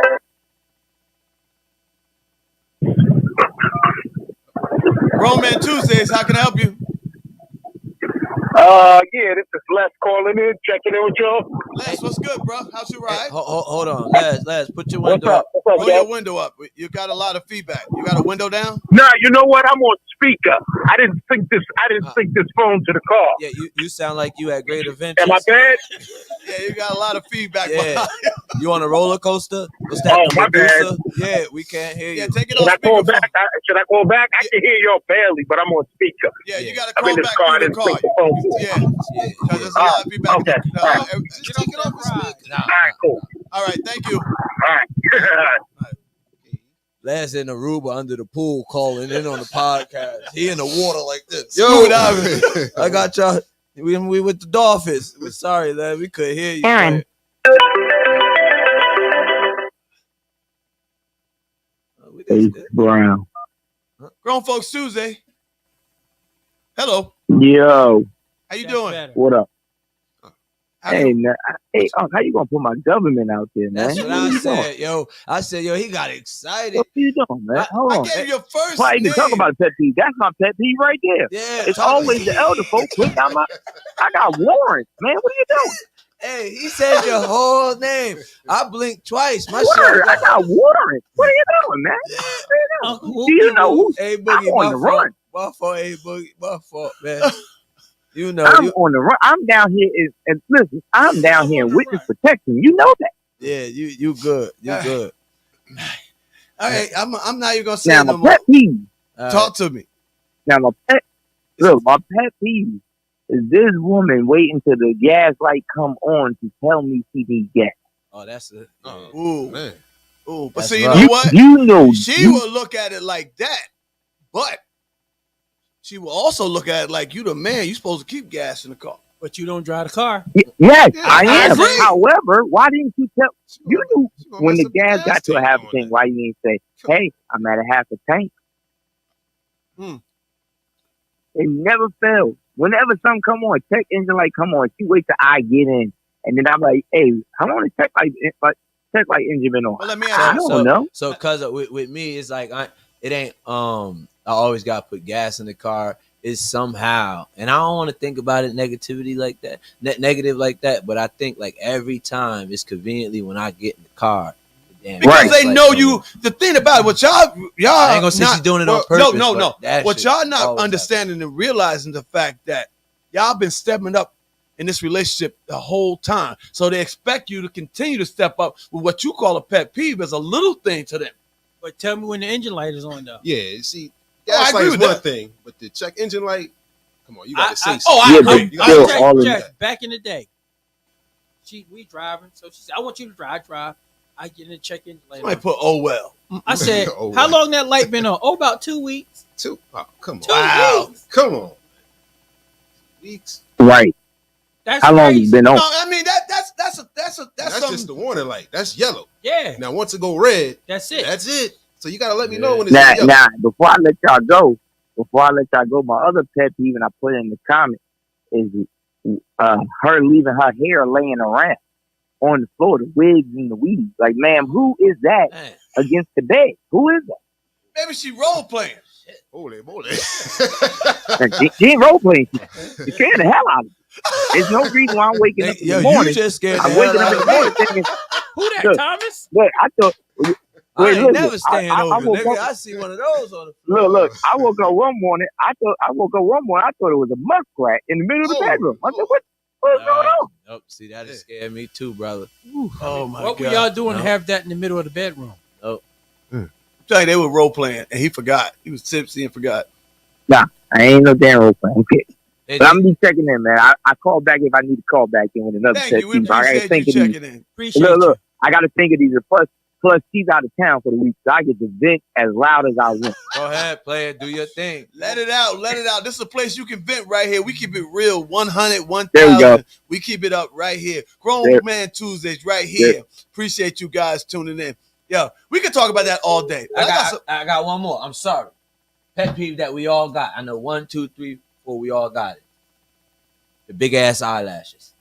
Grown Man Tuesdays, how can I help you? Yeah, this is Les calling in, checking in with y'all. Les, what's good, bro? How's your ride? Hold on, Les, put your What's window up. up? What's up, Roll your Dad? window up. You got a lot of feedback. You got a window down? Nah, you know what? I'm on speaker. I didn't sync this phone to the car. Yeah, you sound like you at Great Adventures. Am I bad? Yeah, you got a lot of feedback. Yeah. You on a roller coaster? What's that? Oh, the my bad. Medusa? Yeah, we can't hear you. Yeah, take it Should off I call speakerphone. back? Should I call back? I can hear y'all barely, but I'm on speaker. Yeah, you got to I'm call in this back car. I through the didn't car. sync the phone. Yeah, because there's a lot of feedback. Okay. No, All right. Get off that ride. All right, cool. all right, thank you. All right. Les in Aruba under the pool calling in on the podcast. He in the water like this. Yo, diving. I got y'all. We with the Dolphins. We're sorry, Les. We couldn't hear you. Aaron. Hey, Brown. Grown Folks Tuesday. Hello. Yo, How you That's doing? better. what up? How Hey, you- man. Hey, how you gonna put my government out there, man? That's what I said, yo. I said, yo, he got excited. What you doing, man? Hold I on. gave you your first Why you name. even talk about pet peeve? That's my pet peeve right there. Yeah, It's always the elder folks. Look out I got warrants, man. What are you doing? Hey, he said your whole name. I blinked twice. My Word, shit. I got warrants. What are you doing, man? Uncle Do you know who? Hey, I'm Boogie, on my the fault. run. My fault, hey, Boogie. My fault, man. You know, I'm on the run. I'm down here. And listen, I'm down here in witness protection. You know that. you good. You Yeah. good. All right, I'm not even gonna say Now no my more. pet peeve. All right. Talk to me. Now my pet peeve is this woman waiting till the gas light come on to tell me she needs gas. Oh, that's it. Ooh, Man. ooh. But That's see, you rough. know what? You know She will look at it like that, but she will also look at it like you the man. You supposed to keep gas in the car. But you don't drive the car. Yes, Yeah, I I am. agree. However, why didn't you tell? You knew She gonna when mess the up the gas got to a tank half on a tank. that. Why you didn't say, "Hey, I'm at a half a tank"? Hmm. It never fails. Whenever something come on, check engine light come on. She wait till I get in, and then I'm like, "Hey, how long the check light engine been on?" But let me I ask you. don't know. So, cause with me, it's like it ain't. I always gotta put gas in the car. It's somehow, and I don't want to think about it negativity like that, negative like that. But I think like every time it's conveniently when I get in the car, damn, Because Right. they it's like, know you. The thing about it, what y'all I ain't gonna say not, she's doing it well, on purpose. No. but that What shit y'all not always understanding and realizing the fact that y'all been stepping up in this relationship the whole time. So they expect you to continue to step up with what you call a pet peeve as a little thing to them. But tell me when the engine light is on, though. Yeah, see, Oh, I gas agree light is with one that. thing, but the check engine light, come on, you gotta say I something. Yeah, agree. but You gotta still, say all of something. Jack, back in the day, we driving. So she said, I want you to drive. I get in the check engine light. Somebody put, oh well. I said, Oh, how wow. long that light been on? Oh, about 2 weeks. Oh, come on. 2 Wow. weeks. Come on. Weeks. Right. That's How long crazy. you been No, on? I mean that's That's something. just the warning light. That's yellow. Yeah, Now once it go red, that's it. that's it. So you gotta let me Yeah. know when it's Now, yellow. now, before I let y'all go, my other pet peeve, and I put it in the comment, is her leaving her hair laying around on the floor, the wigs and the weaves. Like, ma'am, who is that Man, against the bed? Who is that? Maybe she role playing. Holy moly. She ain't role playing. She scared the hell out of me. There's no reason why I'm waking up in the morning. you just scared the I'm hell waking up out in of the me. morning thinking, Who that, Look. Thomas? look, I thought, I wait, ain't listen, never staying I over, woke nigga. up- I see one of those on the floor. look, I woke up one morning. I thought it was a muskrat in the middle of the Oh, bedroom. I said, Lord. what's going on? Nope. See, that scared me too, brother. Oh my What god. were y'all doing No. to have that in the middle of the bedroom? Tell you they were role playing and he forgot. He was tipsy and forgot. I ain't no damn role playing. Okay. They But I'm did- gonna be checking in, man. I call back if I need to call back in with another Thank pet you. We peeve. I gotta appreciate you think of these. checking in. Appreciate Look, I gotta think of these. Plus, she's out of town for the week, so I get to vent as loud as I want. Go ahead, play it. Do your thing. Let it out. Let it out. This is a place you can vent right here. We keep it real. 100, There we go. 1,000. We keep it up right here. Grown There. Man Tuesdays right here. Appreciate you guys tuning in. Yeah, we can talk about that all day. I got one more. I'm sorry. Pet peeve that we all got. I know 1, 2, 3, 4. We all got it. The big ass eyelashes.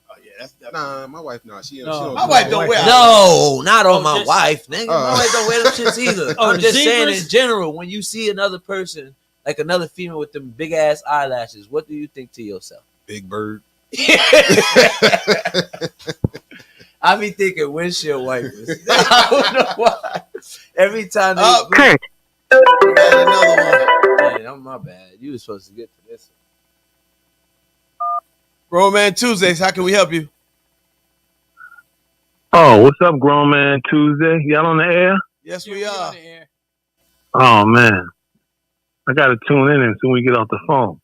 Oh, yeah, that's Nah, my wife, she No. don't My do wife that. don't wear No, not on Oh, my just- wife, nigga. My wife don't wear them shits either. Oh, I'm the just saying zebras? in general, when you see another person, like another female with them big ass eyelashes, what do you think to yourself? Big Bird. I be thinking windshield wipers. I don't know why. Every time they Oh, Kurt, There's another one. man, I'm my bad. You was supposed to get to this. Grown Man Tuesdays, how can we help you? Oh, what's up, Grown Man Tuesday? Y'all on the air? Yes, Yeah, we on are. the air. Oh man, I gotta tune in as soon as we get off the phone.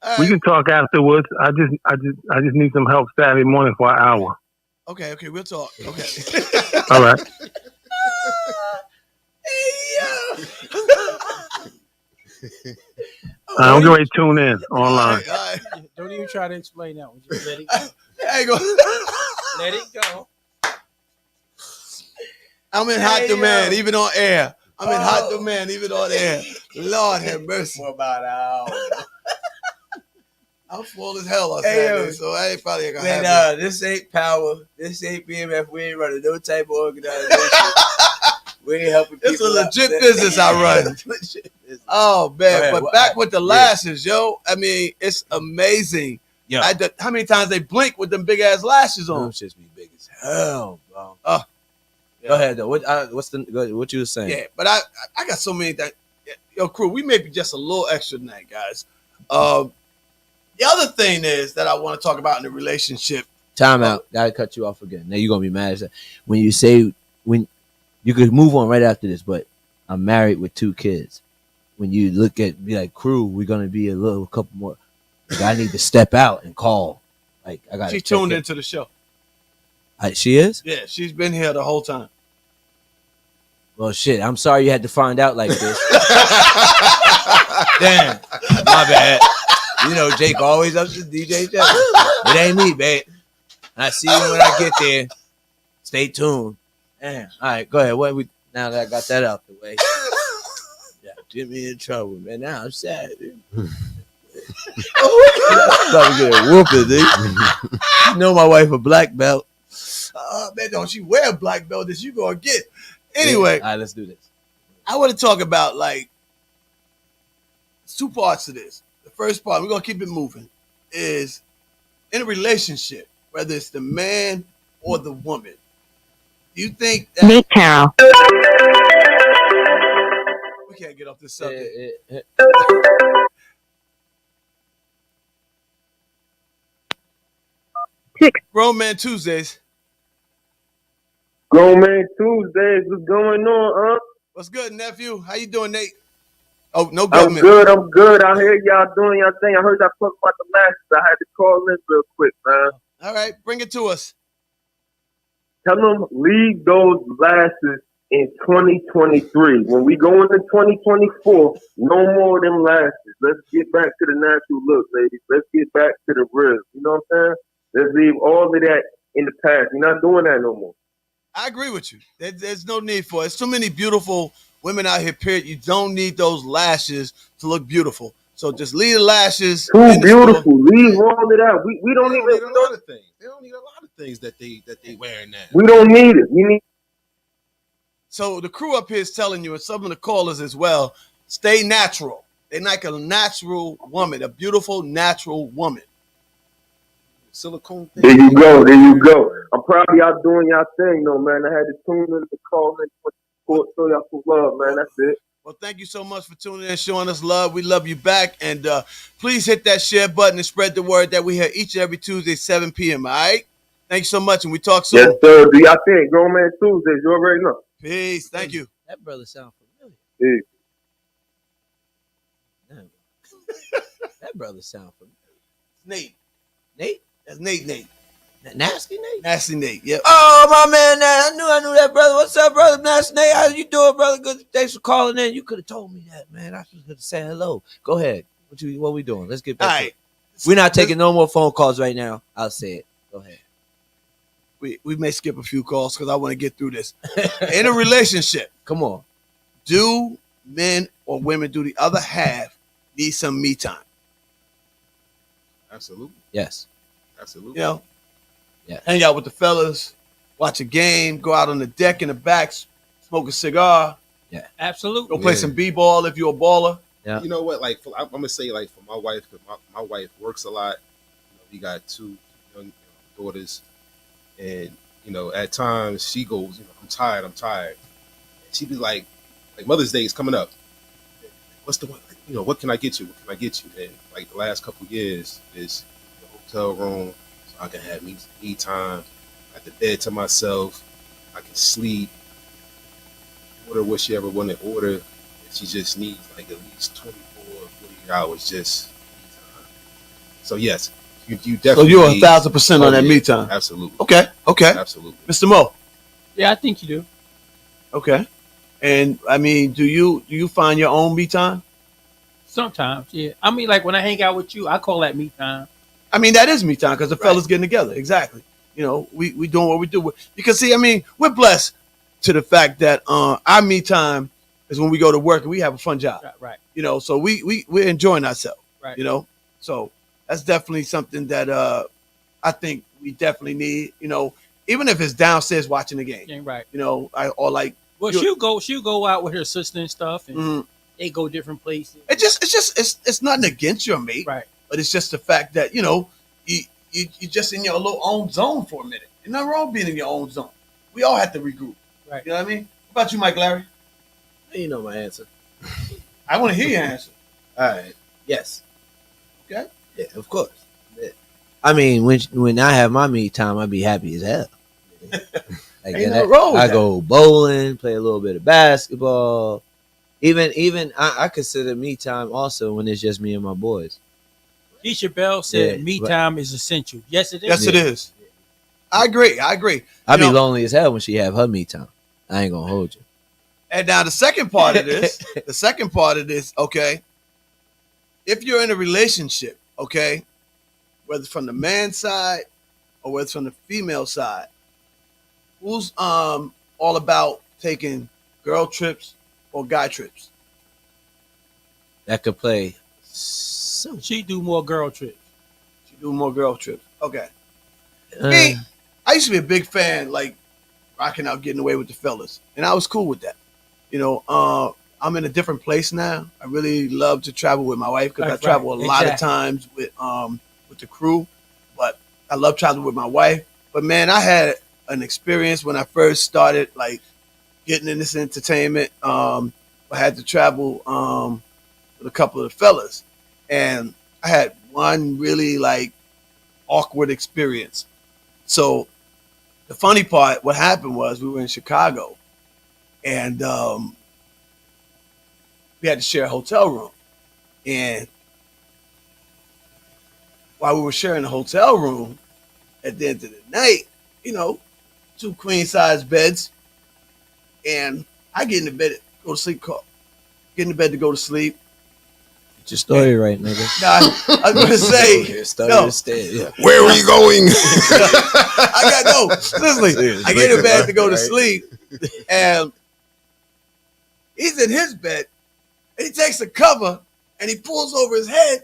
All We right. can talk afterwards. I just need some help Saturday morning for an hour. Okay, we'll talk. Okay. All right. I'm getting ready to tune in online. All right. Don't even try to explain that one. Just let it, I ain't gonna- let it go. I'm in hot demand, even on air. I'm in hot demand, even on air. Lord have mercy. For about an hour. I'm full as hell on Hey, Saturday, yo. so I ain't probably gonna Man, have it. this ain't power. This ain't BMF. We ain't running no type of organization. We ain't helping people. It's a out. legit business I run. Legit business. Oh Go man, ahead. but Well, back with the lashes, yo. I mean, it's amazing. Yo. How many times they blink with them big ass lashes Them on? shits be big as hell, bro. Yeah. Go ahead though. What you was saying? Yeah, but I got so many that yo crew. We may be just a little extra tonight, guys. The other thing is that I want to talk about in the relationship. Time out. Gotta cut you off again. Now you're gonna be mad at that. When you say when you could move on right after this, but I'm married with 2 kids. When you look at be like crew, we're gonna be a couple more. Like, I need to step out and call. Like I got. She tuned into the show. She is. Yeah, she's been here the whole time. Well, shit. I'm sorry you had to find out like this. Damn, my bad. You know, Jake always up to DJ Jeff. It ain't me, babe. I see you when I get there. Stay tuned. Damn. All right, go ahead. Now that I got that out the way. Yeah, get me in trouble, man. Now I'm sad, dude. About to get a whooping, dude. You know my wife a black belt. Man, don't she wear a black belt that you gonna get? Anyway, All right, let's do this. I want to talk about like two parts to this. The first part, we're gonna keep it moving, is in a relationship, whether it's the man or the woman. Do you think that Nate Carroll. we can't get off this subject? Grown Man Tuesdays. Grown Man Tuesdays, what's going on, What's good, nephew? How you doing, Nate? Oh, no I'm government. good. I hear y'all doing y'all thing. I heard y'all talk about the lashes. I had to call in real quick, man. All right, bring it to us. Tell them leave those lashes in 2023. When we go into 2024, no more of them lashes. Let's get back to the natural look, ladies. Let's get back to the real. You know what I'm saying? Let's leave all of that in the past. You're not doing that no more. I agree with you. There's no need for it. There's so many beautiful women out here, period. You don't need those lashes to look beautiful. So just leave the lashes. Too in the beautiful. store. Leave all of that. We don't They even. don't need a lot of things. They don't need a lot of things that they wearing now. We don't need it. We need. So the crew up here is telling you, and some of the callers as well, stay natural. They like a natural woman, a beautiful natural woman. Silicone thing. There you go. There you go. I'm proud of y'all doing y'all thing, though, man. I had to tune in to call in to show y'all some love, man. That's it. Well, thank you so much for tuning in and showing us love. We love you back. And please hit that share button and spread the word that we here each and every Tuesday, 7 p.m. All right? Thank you so much, and we talk soon. Yes, sir. Do y'all thing. Grown Man Tuesdays. You already know. Peace. Thank you. That brother sound familiar. Peace. Damn. That brother sound familiar. Nate. Nate? That's Nate. Nasty Nate? Nasty Nate. Yep. Oh, my man, I knew that brother. What's up, brother? Nasty Nate, how you doing, brother? Good. Thanks for calling in. You could have told me that, man. I was going to say hello. Go ahead. What we doing? Let's get back All to right. it. We're not taking no more phone calls right now. I'll say it. Go ahead. We may skip a few calls because I want to get through this. In a relationship, Come on. do men or women, do the other half need some me time? Absolutely. Yes. Absolutely. You know, Yeah. hang out with the fellas, watch a game, go out on the deck in the back, smoke a cigar, Absolutely. go play Yeah. some b-ball if you're a baller. Yeah. You know what? Like, I'm gonna say, like, for my wife, because my wife works a lot. You know, we got two young daughters, and at times she goes, I'm tired. And she be like Mother's Day is coming up. What's the one? What can I get you? And like the last couple years is the hotel room, so I can have me time, at the bed to myself. I can sleep. Order what she ever wanted to order. And she just needs like at least 24, 48 hours just me time. So yes, you definitely. So you're need- 1,000% on that yeah, me time. Absolutely. Okay. Absolutely. Mr. Mo. Yeah, I think you do. Okay. And I mean, do you find your own me time? Sometimes, yeah. I mean, like when I hang out with you, I call that me time. I mean, that is me time because the Right. fellas getting together. Exactly. We doing what we do. Because see, I mean, we're blessed to the fact that our me time is when we go to work and we have a fun job. Right. So we're enjoying ourselves. Right. So that's definitely something that I think we definitely need. Even if it's downstairs watching the game. Yeah, right. Or like Well, she'll go out with her sister and stuff, and mhm. they go different places. it's nothing against your mate, Right. but it's just the fact that you just in your little own zone for a minute. There's nothing wrong being in your own zone. We all have to regroup. Right. You know what I mean? What about you, Mike Larry? You know my answer. I want to hear your answer. All right. Yes. Okay. Yeah, of course. Yeah. I mean, when I have my me time, I be happy as hell. Like, Ain't nothing wrong with I that. go bowling, play a little bit of basketball. Even I consider me time also when it's just me and my boys. Keisha Bell said Yeah, me but- time is essential. Yes, it is. Yes, it is. I agree. I You be know- lonely as hell when she have her me time. I ain't gonna hold you. And now the second part of this, okay, if you're in a relationship, okay, whether it's from the man side or whether it's from the female side, who's all about taking girl trips or guy trips? That could play. She do more girl trips. She do more girl trips. Okay. Uh, Me, I used to be a big fan, like rocking out, getting away with the fellas, and I was cool with that. You know, I'm in a different place now. I really love to travel with my wife because I Right, travel a lot of exactly. times with the crew, but I love traveling with my wife. But man, I had an experience when I first started like getting in this entertainment. I had to travel with a couple of the fellas, and I had one really like awkward experience. So the funny part, what happened was we were in Chicago, and we had to share a hotel room. And while we were sharing the hotel room, at the end of the night, you know, 2 queen size beds, and I get into bed, go to sleep, get into bed to go to sleep. Get your story right, nigga. Now, I was gonna say, Story no. instead. Yeah. Where are you going? I got no. Seriously, I get in bed to go to sleep, and he's in his bed, and he takes a cover and he pulls over his head,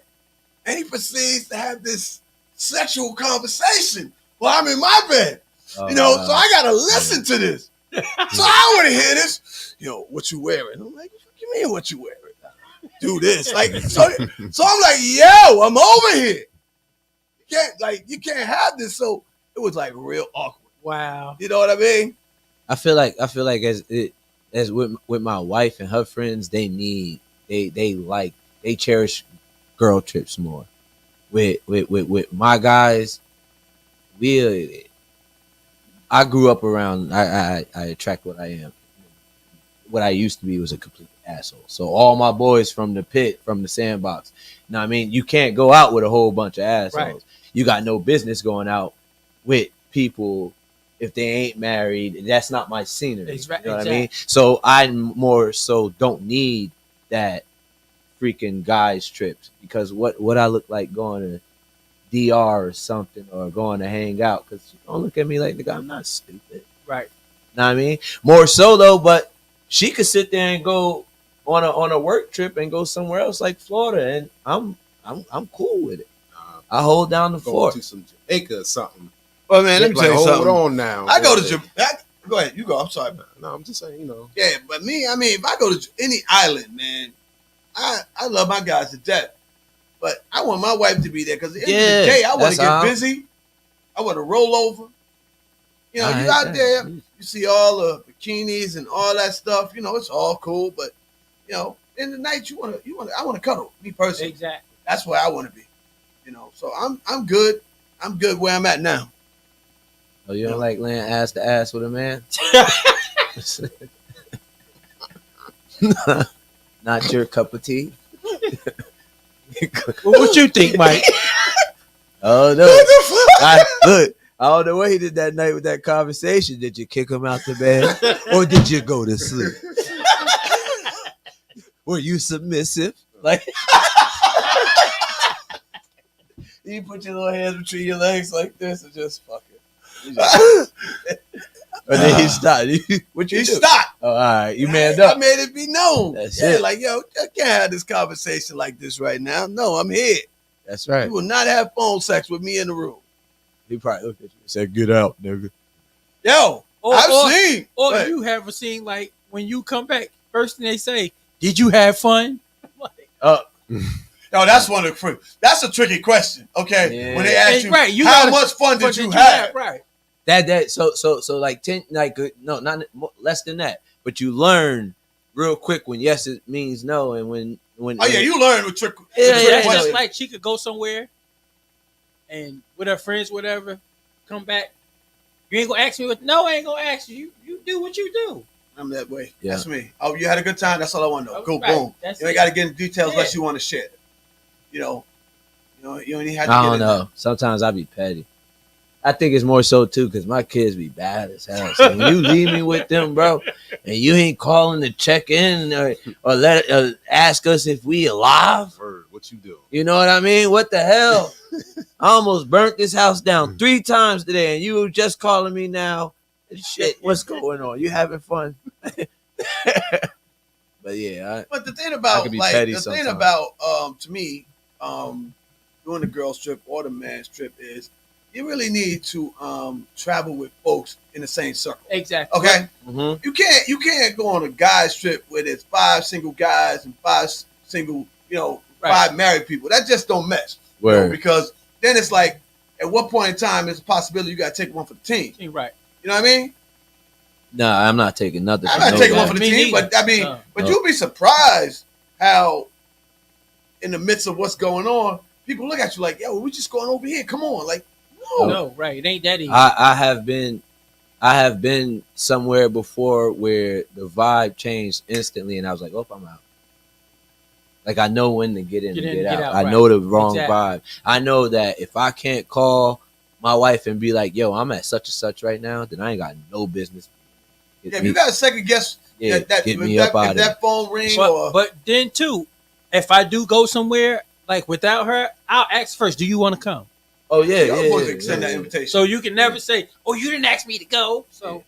and he proceeds to have this sexual conversation while I'm in my bed. You know, so I gotta listen to this. So I want to hear this. You know, what you wearing? I'm like, what you mean, what you wearing? Do this, like, so I'm like, yo, I'm over here. You can't have this. So it was like real awkward. Wow. You know what I mean? I feel like as with my wife and her friends, they cherish girl trips more. With my guys, I grew up around. I attract what I am. What I used to be was a complete asshole. So all my boys from the pit, from the sandbox. Now, I mean, you can't go out with a whole bunch of assholes. Right. You got no business going out with people if they ain't married. That's not my scenery. Exactly. You know what I mean? So I more so don't need that freaking guys trips, because what I look like going to DR or something, or going to hang out, because don't look at me like, nigga, I'm not stupid. Right. Know what I mean? More so though, but she could sit there and go on a work trip and go somewhere else like Florida, and I'm cool with it. I hold down the Go fort. to some Jamaica or something. Well, man, let me Like, tell you hold something. on now. I go to Japan. Go ahead, you go. I'm sorry. No, I'm just saying, you know. Yeah, but me, I mean, if I go to any island, man, I love my guys to death. But I want my wife to be there, because at the end of the day, I want that's to get how- busy. I want to roll over. You know, you Alright, out there, yeah. you see all the bikinis and all that stuff. You know, it's all cool, but you know, in the night, I want to cuddle. Me personally, Exactly. that's where I want to be. You know, so I'm good. I'm good where I'm at now. Oh, you don't like laying ass to ass with a man? Not your cup of tea. Well, what you think, Mike? Oh no! Look, I don't know what he did that night with that conversation. Did you kick him out the bed, or did you go to sleep? Were you submissive? Like, you put your little hands between your legs like this and just fuck it. Or then he stopped. What you He do? stopped. Oh, all right, you manned I up. made it be known. That's yeah, it. like, yo, I can't have this conversation like this right now. No, I'm here. That's right. You will not have phone sex with me in the room. He probably looked at you and said, "Get out, nigga." Yo, I've seen. Or But- you ever seen, like, when you come back, first thing they say, "Did you have fun?" Yo, that's one of the. That's a tricky question. Okay, Yeah. when they ask Hey, you, right, you how gotta- much fun What did you have? Right. That so like 10, like, no, not less than that. But you learn real quick when yes it means no, and when Oh yeah, you learn with trick. Yeah, with yeah, trick That's just questions. like she could go somewhere and with her friends, whatever, come back. You ain't gonna ask me what? No, I ain't gonna ask you. You do what you do. I'm that way. Yeah. That's me. Oh, you had a good time. That's all I want to know. Cool, Right. boom. That's You ain't it. got to get into details unless Yeah. you want to share. You don't even have to I get don't in know. Sometimes I be petty. I think it's more so too because my kids be bad as hell. So when you leave me with them, bro, and you ain't calling to check in or let ask us if we alive, Word, what you do. You know what I mean? What the hell? I almost burnt this house down 3 times today, and you were just calling me now. Shit, what's going on? You having fun? But yeah, But the thing I about could be like petty the thing sometimes. about to me, doing the girls trip or the man's trip is you really need to travel with folks in the same circle. Exactly. Okay? Mhm. You can't go on a guys trip where there's 5 single guys and 5 single, Right. 5 married people. That just don't mesh. You know, Word. because then it's like at what point in time there's a possibility you gotta take one for the team. You're right. You know what I mean? Nah, I'm not taking nothing. I'm from not taking one nobody. for the Me team, neither. but I mean, No. but No. you'll be surprised how, in the midst of what's going on, people look at you like, "Yo, we just going over here. Come on!" Like, no, No, right. It ain't that easy. I have been somewhere before where the vibe changed instantly, and I was like, "Oh, I'm out." Like I know when to get in Get and in, get get out. out, I know the wrong Exactly. vibe. I know that if I can't call my wife and be like, "Yo, I'm at such and such right now," then I ain't got no business. Get yeah, if me- you got a second guess yeah, that get if me that, up out if of there. that phone ring But, or but then too, if I do go somewhere like without her, I'll ask first, do you want to come? Oh yeah, you're yeah, supposed yeah, to extend yeah, that yeah. invitation. So you can never say, "Oh, you didn't ask me to go." So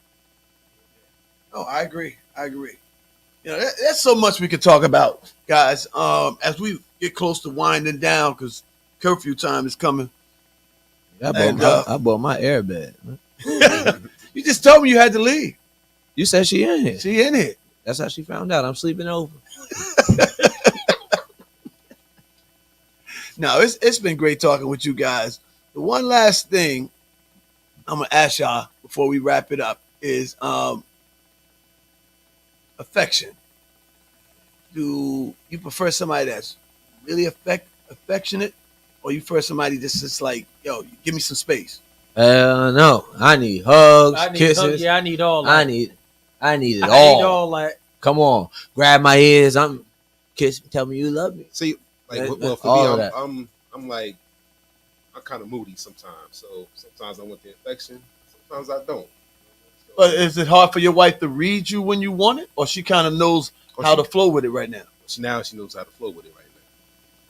No, I agree. There's so much we could talk about, guys. As we get close to winding down, because curfew time is coming. And, I bought my airbag. You just told me you had to leave. You said she in here. She in here. That's how she found out I'm sleeping over. No, it's been great talking with you guys. The one last thing I'm gonna ask y'all before we wrap it up is affection. Do you prefer somebody that's really affectionate, or you prefer somebody that's just like, yo, give me some space? No, I need hugs, I need kisses. I need all that. I need it I need all. all that. Come on, grab my ears. I'm kiss me, tell me you love me. See, like, That- well, for all me, of that. I'm like, I'm kind of moody sometimes. So sometimes I want the affection, sometimes I don't. So, But is it hard for your wife to read you when you want it, or she kind of knows how to flow with it right now? she knows how to flow with it right now.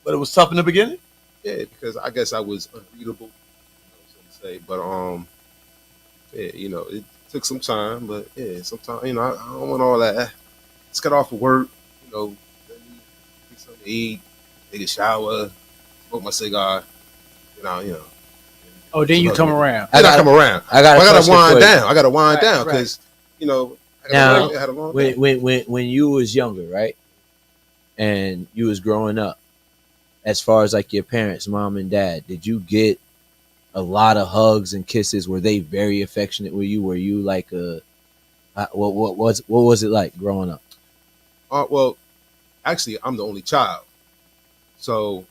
But it was tough in the beginning. Yeah, because I guess I was unreadable, so to say. But yeah, it took some time. But yeah, sometimes I don't want all that. Let's get off of work, let me get something to eat, take a shower, smoke my cigar, Oh, then you come around. Then I come around. I got. I gotta question for wind you. down. I gotta wind Right, down right. because Now, I had a long day. When you was younger, right, and you was growing up, as far as like your parents, mom and dad, did you get a lot of hugs and kisses? Were they very affectionate with you? Were you like what was it like growing up? Well, actually, I'm the only child. So,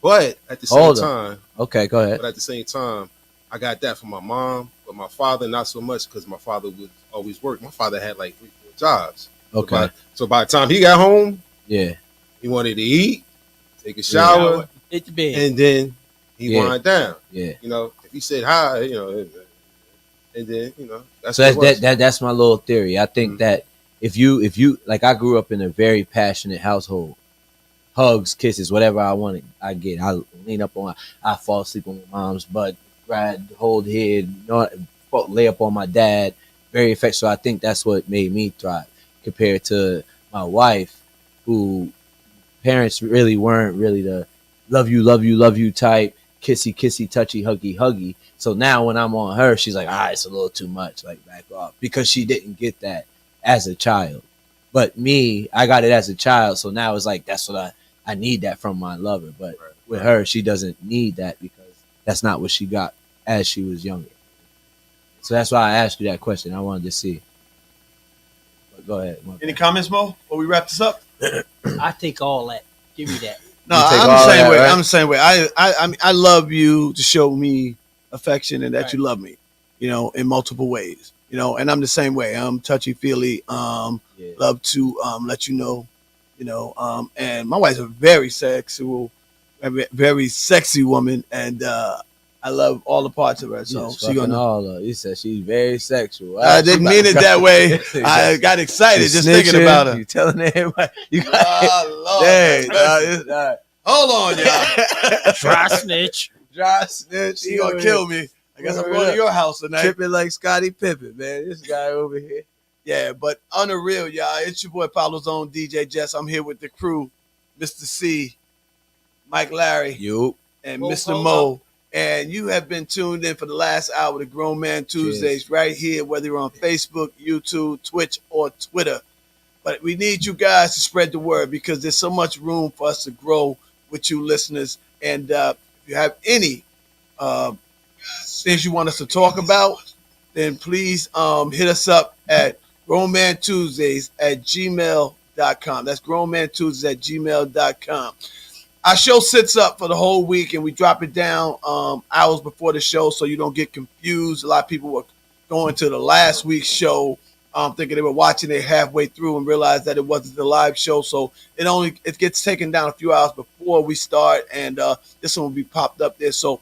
but at the Hold same on. time, Okay, go ahead. but at the same time, I got that from my mom, but my father not so much because my father would always work. My father had like 3-4 jobs. Okay, So by the time he got home, yeah, he wanted to eat, take a shower, Hit the bed. and then he Yeah. wind down. yeah. If he said hi, and then that's So what it was. that's my little theory. I think Mhm. that if you like, I grew up in a very passionate household. Hugs, kisses, whatever I wanted, I get. I lean up on, I fall asleep on my mom's butt, ride, hold head, lay up on my dad. Very affectionate. So I think that's what made me thrive compared to my wife, who parents really weren't really the love you type, kissy, touchy, huggy. So now when I'm on her, she's like, it's a little too much, like back off, because she didn't get that as a child. But me, I got it as a child, so now it's like that's what I need that from my lover. But with her, she doesn't need that because that's not what she got as she was younger. So that's why I asked you that question. I wanted to see. But go ahead. Any comments, Mo? Before we wrap this up? I take all that. Give me that. No, You take I'm the all same that, way. right? I'm the same way. I mean, I love you to show me affection and that Right. you love me, in multiple ways. And I'm the same way. I'm touchy feely. Yeah. Love to let you know, and my wife's a very sexual, very sexy woman, and I love all the parts of her. So Yes, she fucking gonna. all of. You said she's very sexual. I didn't mean it that way. I got excited just thinking about her. You telling everybody. You got Oh, Lord. Dang, That's- nah, Hold on, y'all. Dry snitch. Dry snitch. He gonna kill me. I guess I'm going to your house tonight. Tripping like Scottie Pippen, man. This guy over here. Yeah, but on the real, y'all, it's your boy Pablo's own DJ Jess. I'm here with the crew, Mr. C, Mike Larry, You. and Mo Mr. Polo. Mo. And you have been tuned in for the last hour to Grown Man Tuesdays right here, whether you're on Facebook, YouTube, Twitch, or Twitter. But we need you guys to spread the word because there's so much room for us to grow with you listeners. And if you have any things you want us to talk about, then please hit us up at grownmantuesdays@gmail.com. That's grownmantuesdays@gmail.com. Our show sits up for the whole week, and we drop it down hours before the show so you don't get confused. A lot of people were going to the last week's show thinking they were watching it halfway through and realized that it wasn't the live show. So it gets taken down a few hours before we start, and this one will be popped up there. So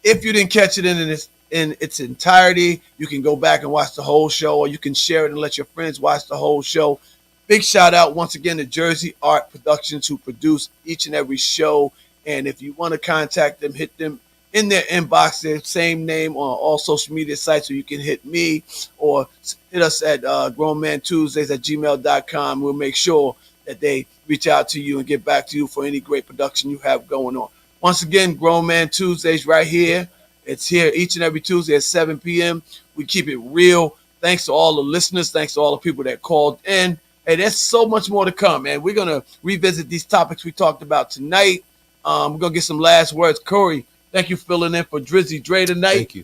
if you didn't catch it in its entirety, you can go back and watch the whole show, or you can share it and let your friends watch the whole show. Big shout out once again to Jersey Art Productions, who produce each and every show. And if you want to contact them, hit them in their inbox, their same name on all social media sites, so you can hit me or hit us at grownmantuesdays@gmail.com. We'll make sure that they reach out to you and get back to you for any great production you have going on. Once again, Grown Man Tuesdays right here. It's here each and every Tuesday at 7 p.m. We keep it real. Thanks to all the listeners. Thanks to all the people that called in. Hey, there's so much more to come, man. We're going to revisit these topics we talked about tonight. We're going to get some last words. Corey, thank you for filling in for Drizzy Dre tonight. Thank you.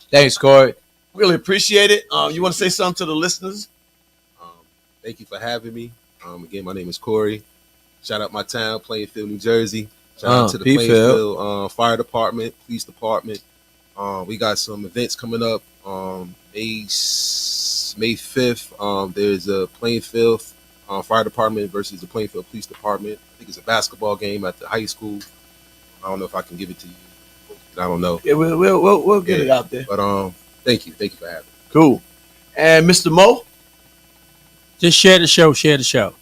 Thanks, Corey. Really appreciate it. You want to say something to the listeners? Thank you for having me. Again, my name is Corey. Shout out my town, Plainfield, New Jersey. Shout out to the Plainfield Fire Department, Police Department. We got some events coming up. May 5th, there's a Plainfield Fire Department versus the Plainfield Police Department. I think it's a basketball game at the high school. I don't know if I can give it to you. I don't know. Yeah, we'll get it out there. But thank you for having me. Cool. And Mr. Mo? Just share the show. Share the show.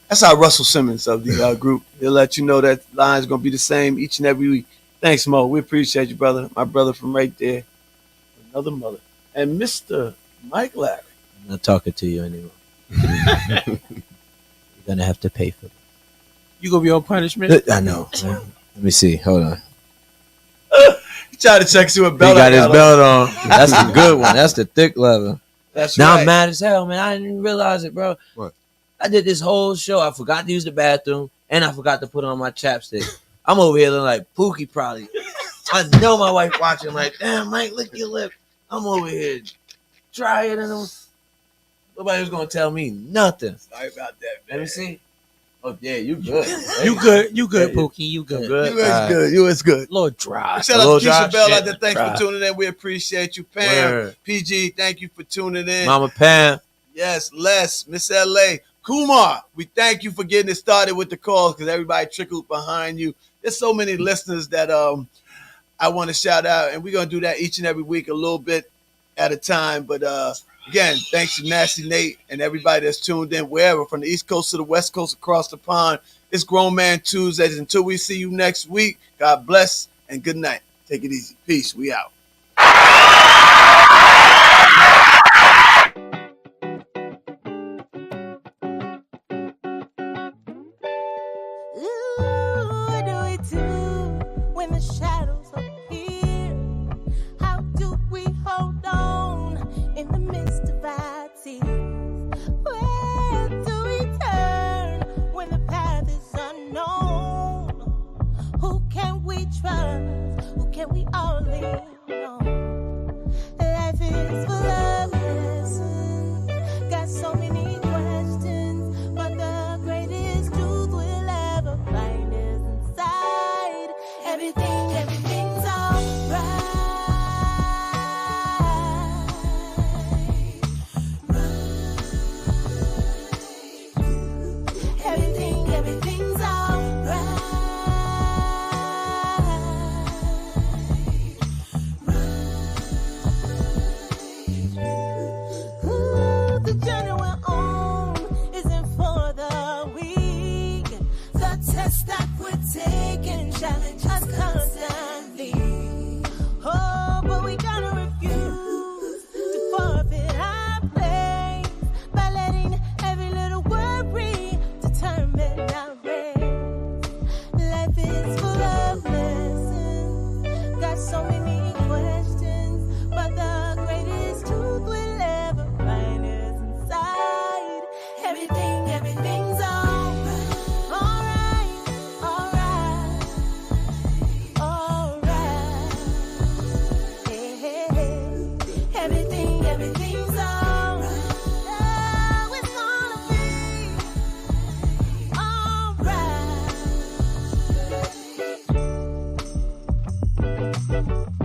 That's our Russell Simmons of the group. He'll let you know that line's going to be the same each and every week. Thanks, Mo. We appreciate you, brother. My brother from right there. Another mother. And Mr. Mike Larry. I'm not talking to you anymore. You're going to have to pay for it. You going to be on punishment? I know. Let me see. Hold on. He tried to check see what He belt got I his belt on. That's the good one. That's the thick leather. That's Now right. I'm mad as hell, man. I didn't realize it, bro. What? I did this whole show. I forgot to use the bathroom, and I forgot to put on my chapstick. I'm over here looking like Pookie probably. I know my wife watching. I'm like, damn, Mike, lick your lip. I'm over here trying, and nobody was gonna tell me nothing. Sorry about that, man. Let me see. Oh yeah, you good? You good? You good, Hey, Pookie? You good? I'm good. You is good. You is good. Lord dry. Shout Little out to Keisha dry Bell shit. out there. Thanks Dry. for tuning in. We appreciate you. Pam, Word. PG, thank you for tuning in. Mama Pam. Yes, Les, Miss LA, Kumar, we thank you for getting it started with the calls because everybody trickled behind you. There's so many listeners that I want to shout out, and we're going to do that each and every week a little bit at a time. But again, thanks to Nasty Nate and everybody that's tuned in wherever, from the East Coast to the West Coast, across the pond. It's Grown Man Tuesdays. Until we see you next week, God bless and good night. Take it easy. Peace. We out. What do we do when the shadows appear? How do we hold on in the midst of our tears? Where do we turn when the path is unknown? Who can we trust? Who can we all lean on? Life is full of lessons, got so many questions, but the greatest truth we'll ever find is inside. Everything's alright. Everything's alright. Thank you.